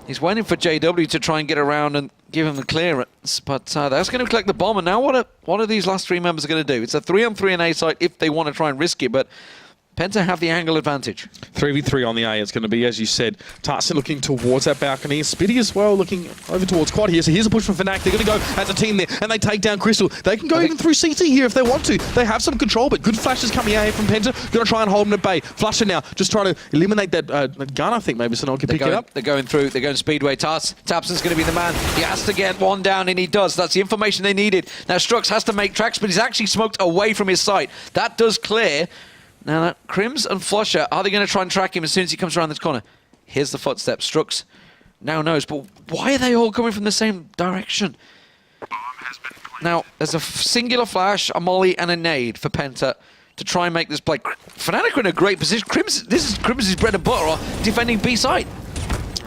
He's waiting for JW to try and get around and give him the clearance, but that's going to collect the bomb. And now what are these last 3 members going to do? It's a 3-on-3 in A side if they want to try and risk it, but Penta have the angle advantage. 3v3
on the A, it's going to be, as you said. Tarsin looking towards that balcony. Spitty as well, looking over towards Quad here. So here's a push from Fnatic. They're going to go as a team there, and they take down Crystal. They can go even through CT here if they want to. They have some control, but good flashes coming out here from Penta. Going to try and hold him at bay. Flusher now, just trying to eliminate that gun, I think, maybe, so no one can pick it up.
They're going through. They're going Speedway. Tapson's going to be the man. He has to get one down, and he does. That's the information they needed. Now, Strux has to make tracks, but he's actually smoked away from his sight. That does clear. Now, Crims and Flusher, are they going to try and track him as soon as he comes around this corner? Here's the footsteps. Strux now knows, but why are they all coming from the same direction? Now, there's a singular flash, a molly, and a nade for Penta to try and make this play. Fnatic are in a great position. This is Crims' bread and butter, defending B side.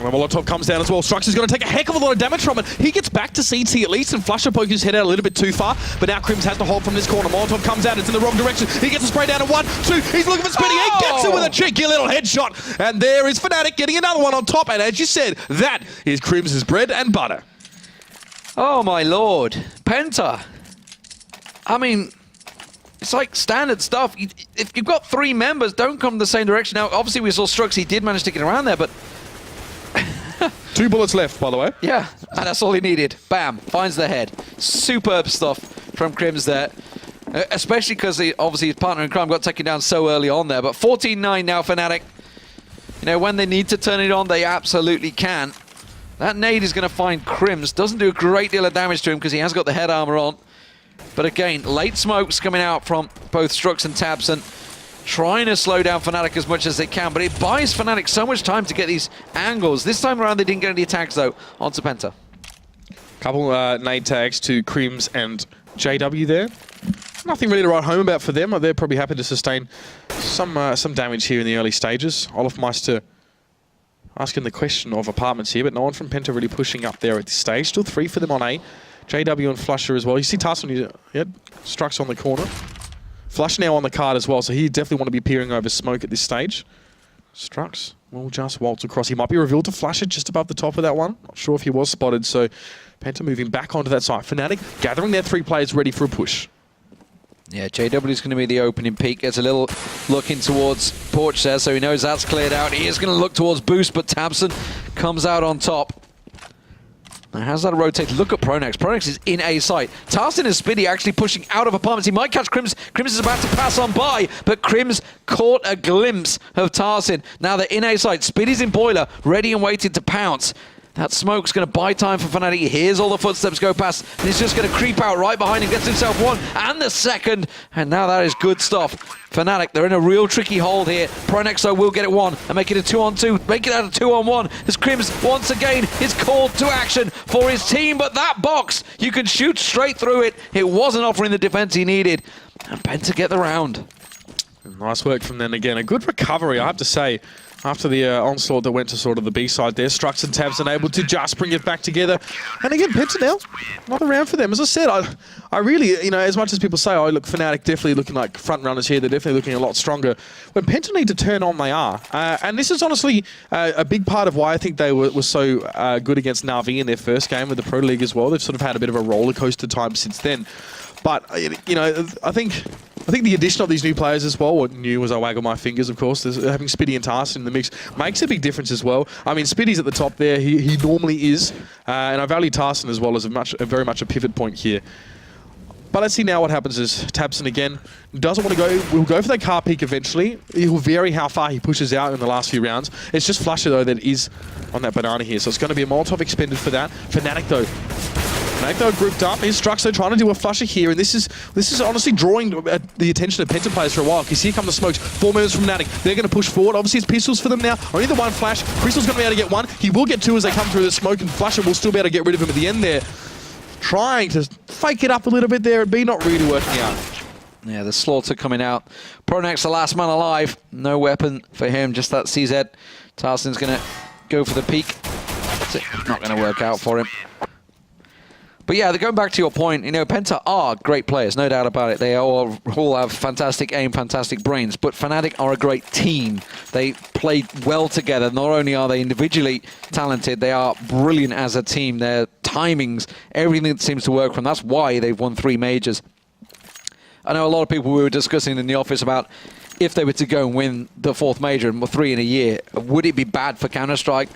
And Molotov comes down as well. Strux is going to take a heck of a lot of damage from it. He gets back to CT at least, and Flusher pokes his head out a little bit too far. But now Crims has to hold from this corner. Molotov comes out. It's in the wrong direction. He gets a spray down at 1, 2. He's looking for Spinny. He gets it with a cheeky little headshot. And there is Fnatic getting another one on top. And as you said, that is Crims' bread and butter.
Oh, my lord. Penta. I mean... It's like standard stuff. If you've got 3 members, don't come the same direction. Now, obviously, we saw Strux. He did manage to get around there, but...
2 bullets left, by the way.
Yeah, and that's all he needed. Bam, finds the head. Superb stuff from Crims there. Especially because obviously his partner in crime got taken down so early on there. But 14-9 now, Fnatic. You know, when they need to turn it on, they absolutely can. That nade is going to find Crims. Doesn't do a great deal of damage to him because he has got the head armor on. But again, late smokes coming out from both Strux and Tabson. Trying to slow down Fnatic as much as they can, but it buys Fnatic so much time to get these angles. This time around, they didn't get any attacks, though, onto Penta.
Couple nade tags to Crims and JW there. Nothing really to write home about for them. They're probably happy to sustain some damage here in the early stages. Olafmeister asking the question of apartments here, but no one from Penta really pushing up there at this stage. Still 3 for them on A. JW and Flusher as well. You see Tarson, Strux on the corner. Flush now on the card as well, so he definitely want to be peering over smoke at this stage. Strux will just waltz across. He might be revealed to Flusher just above the top of that one. Not sure if he was spotted, so Penta moving back onto that side. Fnatic gathering their 3 players ready for a push.
Yeah, JW is going to be the opening peak. Gets a little look in towards Porch there, so he knows that's cleared out. He is going to look towards Boost, but Tabson comes out on top. Now, how's that rotate? Look at Pronex. Pronex is in A site. Tarsin and Spiddy actually pushing out of apartments. He might catch Crims. Crims is about to pass on by, but Crims caught a glimpse of Tarsin. Now they're in A site. Spiddy's in boiler, ready and waiting to pounce. That smoke's going to buy time for Fnatic. He hears all the footsteps go past, and he's just going to creep out right behind him, gets himself one and the second, and now that is good stuff. Fnatic, they're in a real tricky hold here. Pronex, though, will get it one and make it a 2-on-2, make it out of 2-on-1, as Crims once again is called to action for his team, but that box, you can shoot straight through it. It wasn't offering the defense he needed, and PENTA get the round.
Nice work from them again. A good recovery, I have to say. After the onslaught that went to sort of the B side there, Strux and Tabs unable to just bring it back together. And again, PENTA now, another round for them. As I said, I really, you know, as much as people say, oh, look, Fnatic definitely looking like front runners here, they're definitely looking a lot stronger. When PENTA need to turn on, they are. And this is honestly a big part of why I think they were so good against Na'Vi in their first game with the Pro League as well. They've sort of had a bit of a roller coaster time since then. But, you know, I think the addition of these new players as well, or new as I waggle my fingers, of course, having Spiddy and Tarsin in the mix makes a big difference as well. I mean, Spiddy's at the top there, he normally is, and I value Tarsin as well as very much a pivot point here. But let's see now what happens is Tabson again doesn't want to go, will go for that car peak eventually. He'll vary how far he pushes out in the last few rounds. It's just Flusher though that is on that banana here, so it's going to be a Molotov expended for that. Fnatic though. Fnatic though grouped up. He's Struxo trying to do a Flusher here, and this is honestly drawing the attention of PENTA players for a while, because here come the smokes. 4 members from Fnatic. They're going to push forward. Obviously it's pistols for them now. Only the one flash. Crystal's going to be able to get one. He will get two as they come through the smoke, and Flusher will still be able to get rid of him at the end there. Trying to fake it up a little bit there, and B not really working out.
Yeah, the slaughter coming out. Pronex, the last man alive. No weapon for him, just that CZ. Tarsin's going to go for the peak. Not going to work out for him. But yeah, going back to your point, you know, PENTA are great players, no doubt about it. They all have fantastic aim, fantastic brains, but Fnatic are a great team. They play well together. Not only are they individually talented, they are brilliant as a team. Their timings, everything seems to work from. That's why they've won 3 majors. I know a lot of people we were discussing in the office about if they were to go and win the 4th major and 3 in a year, would it be bad for Counter-Strike?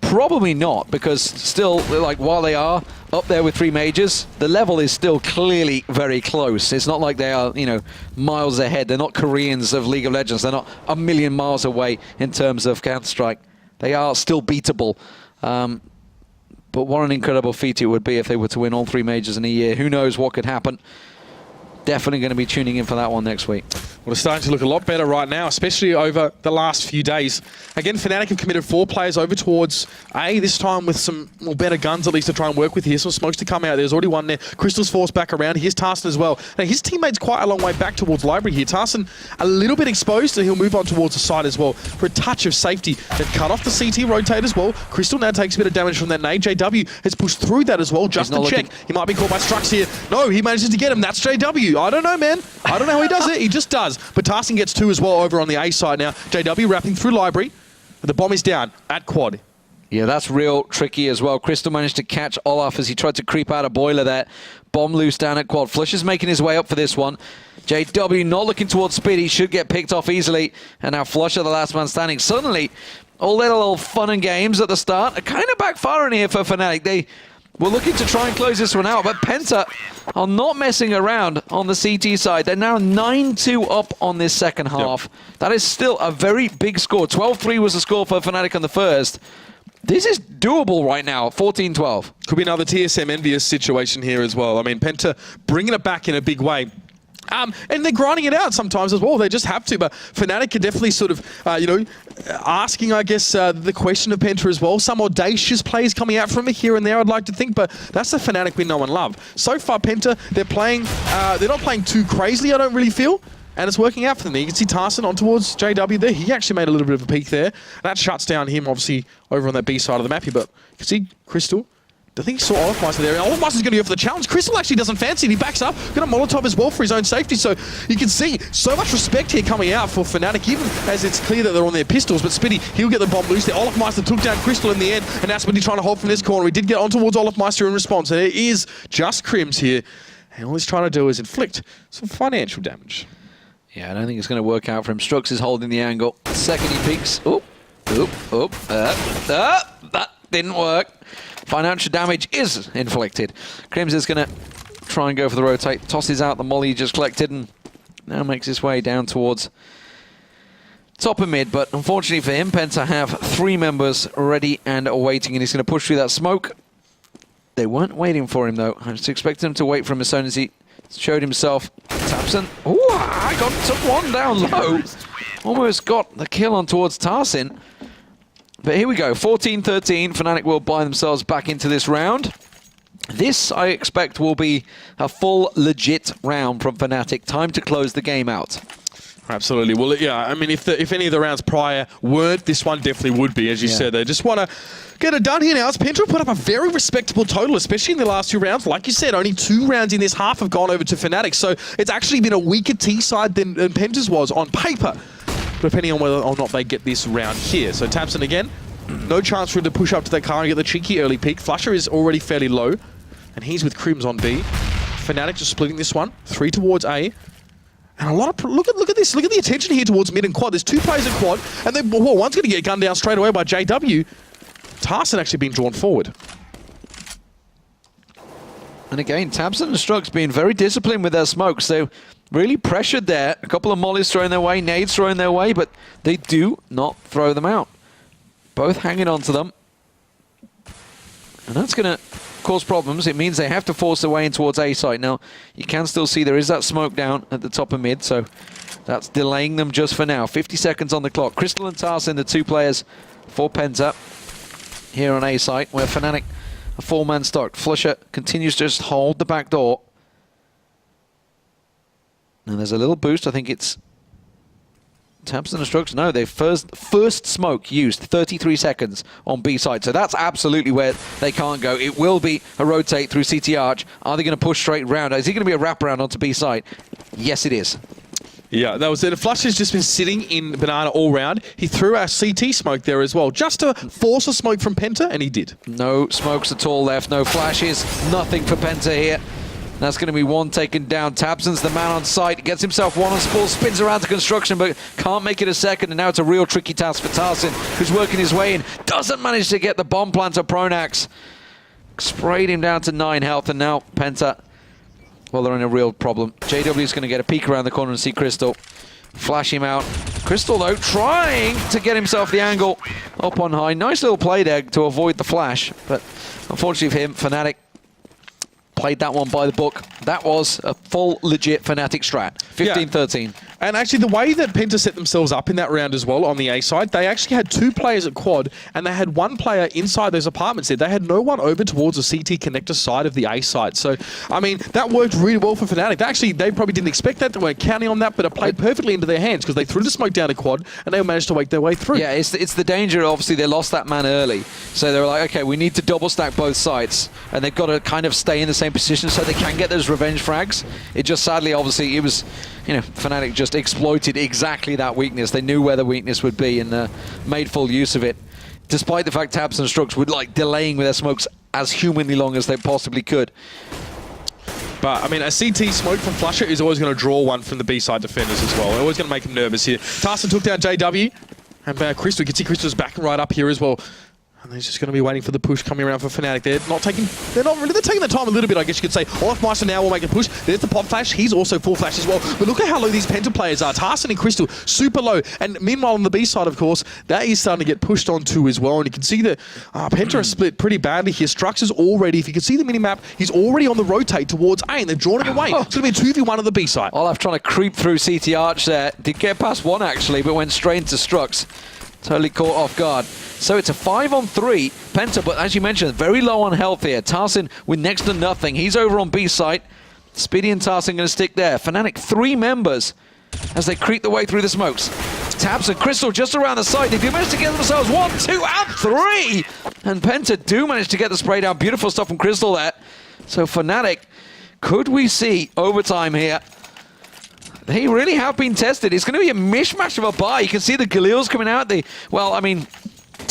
Probably not, because still, like, while they are up there with 3 majors, the level is still clearly very close. It's not like they are, you know, miles ahead. They're not Koreans of League of Legends. They're not a million miles away in terms of Counter-Strike. They are still beatable. But what an incredible feat it would be if they were to win all 3 majors in a year. Who knows what could happen? Definitely going to be tuning in for that one next week.
Well, it's starting to look a lot better right now, especially over the last few days. Again, Fnatic have committed 4 players over towards A, this time with some better guns at least to try and work with here. Some smokes to come out. There's already one there. Crystal's forced back around. Here's Tarsin as well. Now, his teammate's quite a long way back towards Library here. Tarsin a little bit exposed, and he'll move on towards the side as well for a touch of safety. They've cut off the CT rotate as well. Crystal now takes a bit of damage from that nade. JW has pushed through that as well, just to check. He might be caught by Strux here. No, he manages to get him. That's JW. I don't know, man. I don't know how he does it. He just does. But Tarsin gets 2 as well over on the A side now. JW wrapping through Library. The bomb is down at quad.
Yeah, that's real tricky as well. Crystal managed to catch Olaf as he tried to creep out a boiler there. Bomb loose down at quad. Flush is making his way up for this one. JW not looking towards speed. He should get picked off easily. And now Flusher, the last man standing. Suddenly, all that little fun and games at the start are kind of backfiring here for Fnatic. They were looking to try and close this one out, but PENTA are not messing around on the CT side. They're now 9-2 up on this second half. Yep. That is still a very big score. 12-3 was the score for Fnatic on the first. This is doable right now, 14-12.
Could be another TSM envious situation here as well. I mean, PENTA bringing it back in a big way. And they're grinding it out sometimes as well. They just have to. But Fnatic can definitely sort of, you know, asking, I guess, the question of PENTA as well. Some audacious plays coming out from it here and there, I'd like to think. But that's the Fnatic we know and love. So far, PENTA, they're not playing too crazily, I don't really feel. And it's working out for them. You can see Tarsin on towards JW there. He actually made a little bit of a peek there. That shuts down him, obviously, over on that B side of the map here. But you can see Crystal. I think he saw Olafmeister there. Olafmeister's going to go for the challenge. Crystal actually doesn't fancy it. He backs up. Got a Molotov as well for his own safety. So you can see so much respect here coming out for Fnatic, even as it's clear that they're on their pistols. But Spiddy, he'll get the bomb loose there. Olafmeister took down Crystal in the end, and now Spiddy trying to hold from this corner. He did get on towards Olafmeister in response. And it is just Crims here. And all he's trying to do is inflict some financial damage.
Yeah, I don't think it's going to work out for him. Strux is holding the angle. Second he peeks. Oop, oop, oop. Didn't work. Financial damage is inflicted. Crims is going to try and go for the rotate. Tosses out the molly he just collected and now makes his way down towards top of mid. But unfortunately for him, Penta have 3 members ready and awaiting, and he's going to push through that smoke. They weren't waiting for him, though. I just expected him to wait for him as soon as he showed himself. Tapson. Ooh, I took one down low. Almost got the kill on towards Tarsin. But here we go. 14-13. Fnatic will buy themselves back into this round. This, I expect, will be a full, legit round from Fnatic. Time to close the game out.
Absolutely. Well, yeah, I mean, if any of the rounds prior weren't, this one definitely would be, as you said. They just want to get it done here now. Penta put up a very respectable total, especially in the last 2 rounds. Like you said, only 2 rounds in this half have gone over to Fnatic, so it's actually been a weaker T side than Penta's was on paper, depending on whether or not they get this round here. So Tapson again, no chance for him to push up to that car and get the cheeky early peek. Flusher is already fairly low, and he's with Crims on B. Fnatic just splitting this one, 3 towards A. And a lot of look at this. Look at the attention here towards mid and quad. There's 2 players in quad, and then one's going to get gunned down straight away by JW. Tarsin actually being drawn forward.
And again, Tabson and Strux being very disciplined with their smokes. They really pressured there. A couple of mollies thrown their way, nades thrown their way, but they do not throw them out. Both hanging on to them. And that's going to cause problems. It means they have to force their way in towards A site. Now, you can still see there is that smoke down at the top of mid, so that's delaying them just for now. 50 seconds on the clock. Crystal and Tarsin, the 2 players for Penta here on A site, where Fnatic, a 4-man stock. Flusher continues to just hold the back door. And there's a little boost. I think it's Tabson and Strokes. No, they first smoke used 33 seconds on B side. So that's absolutely where they can't go. It will be a rotate through CT Arch. Are they going to push straight round? Is he going to be a wraparound onto B side? Yes, it is.
Yeah, that was it. Flush has just been sitting in Banana all round. He threw our CT smoke there as well, just to force a smoke from Penta, and he did.
No smokes at all left, no flashes, nothing for Penta here. That's going to be one taken down. Tabson's the man on site, gets himself one on Spall, spins around to construction, but can't make it a second, and now it's a real tricky task for Tarsin, who's working his way in. Doesn't manage to get the bomb planter Pronax. Sprayed him down to 9 health, and now Penta, well, they're in a real problem. JW's going to get a peek around the corner and see Crystal. Flash him out. Crystal, though, trying to get himself the angle up on high. Nice little play there to avoid the flash, but unfortunately for him, Fnatic played that one by the book. That was a full, legit Fnatic strat. 15-13.
Yeah. And actually, the way that Penta set themselves up in that round as well on the A side, they actually had 2 players at quad, and they had 1 player inside those apartments there. They had no one over towards the CT connector side of the A side. So, I mean, that worked really well for Fnatic. They probably didn't expect that. They weren't counting on that, but it played perfectly into their hands because they threw the smoke down to quad, and they managed to wake their way through.
Yeah, it's the danger. Obviously, they lost that man early. So they were like, okay, we need to double stack both sides. And they've got to kind of stay in the same position so they can get those revenge frags. It just sadly, obviously, it was, you know, Fnatic just exploited exactly that weakness. They knew where the weakness would be and made full use of it. Despite the fact Tabs and Strux were like delaying with their smokes as humanly long as they possibly could.
But, I mean, a CT smoke from Flusher is always going to draw one from the B-side defenders as well. They're always going to make them nervous here. Tarsin took down JW. And Crystal, you can see Crystal's backing right up here as well. And he's just going to be waiting for the push coming around for Fnatic. They're taking the time a little bit, I guess you could say. Olafmeister now will make a push. There's the pop flash. He's also full flash as well. But look at how low these Penta players are. Tarsin and Crystal, super low. And meanwhile, on the B side, of course, that is starting to get pushed onto as well. And you can see that Penta are split pretty badly here. Strux is already, if you can see the minimap, he's already on the rotate towards A, and they've drawn him away. It's going to be a 2v1 on the B side.
Olaf trying to creep through CT Arch there. Did get past one, actually, but went straight into Strux. Totally caught off guard. So it's a 5-on-3. Penta, but as you mentioned, very low on health here. Tarsin with next to nothing. He's over on B site. Speedy and Tarsin going to stick there. Fnatic 3 members as they creep the way through the smokes. Tabs and Crystal just around the site. They do manage to get themselves 1, 2, and 3. And Penta do manage to get the spray down. Beautiful stuff from Crystal there. So Fnatic, could we see overtime here? They really have been tested. It's going to be a mishmash of a buy. You can see the Galils coming out. Well, I mean,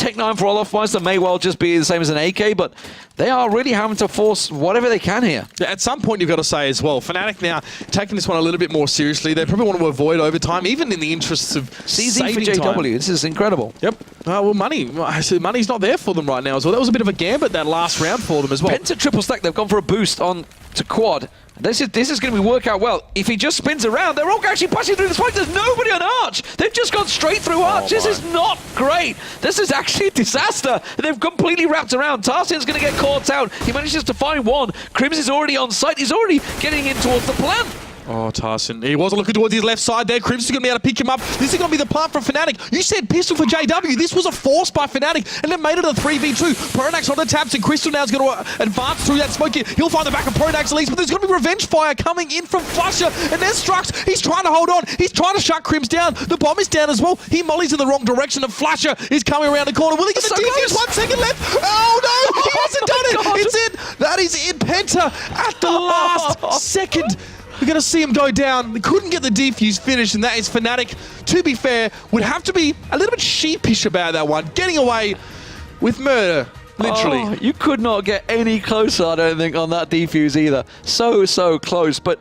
Tech-9 for Olofmeister may well just be the same as an AK, but they are really having to force whatever they can here.
Yeah, at some point, you've got to say as well, Fnatic now taking this one a little bit more seriously. They probably want to avoid overtime, even in the interests of
CZ
saving
for JW,
time.
this is incredible.
Yep. Well, money's not there for them right now as well. That was a bit of a gambit that last round for them as well.
Penta triple stack, they've gone for a boost on to quad. This is going to work out well. If he just spins around, they're all actually passing through the spike. There's nobody on Arch. They've just gone straight through Arch. This is not great. This is actually a disaster. They've completely wrapped around. Tarsian's going to get caught out. He manages to find one. Crims is already on site. He's already getting in towards the plant.
Oh, Tarsian. He wasn't looking towards his left side there. Crimson's going to be able to pick him up. This is going to be the plant from Fnatic. You said pistol for JW. This was a force by Fnatic, and it made it a 3v2. Pronax on the taps, and Crystal now is going to advance through that smoke here. He'll find the back of Pronax at least, but there's going to be revenge fire coming in from Flusher, and there's Strux. He's trying to hold on. He's trying to shut Crims down. The bomb is down as well. He mollies in the wrong direction, and Flusher is coming around the corner. Will he get the defuse? 1 second left. Oh, no! He hasn't done it!
God.
It's it! That is it. Penta at the last second. We're going to see him go down. They couldn't get the defuse finish, and that is Fnatic, to be fair, would have to be a little bit sheepish about that one. Getting away with murder, literally.
Oh, you could not get any closer, I don't think, on that defuse either. So close. But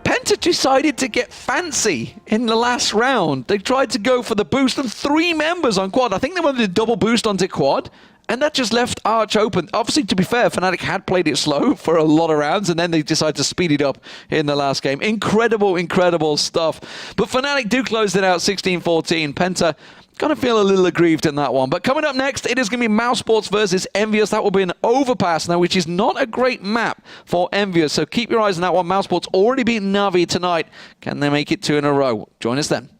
Penta decided to get fancy in the last round. They tried to go for the boost, and 3 members on quad. I think they wanted a double boost onto quad. And that just left Arch open. Obviously, to be fair, Fnatic had played it slow for a lot of rounds, and then they decided to speed it up in the last game. Incredible stuff. But Fnatic do close it out 16-14. Penta gonna feel a little aggrieved in that one. But coming up next, it is going to be Mouse Sports versus Envious. That will be an overpass now, which is not a great map for Envious. So keep your eyes on that one. Mouse Sports already beaten Na'Vi tonight. Can they make it 2 in a row? Join us then.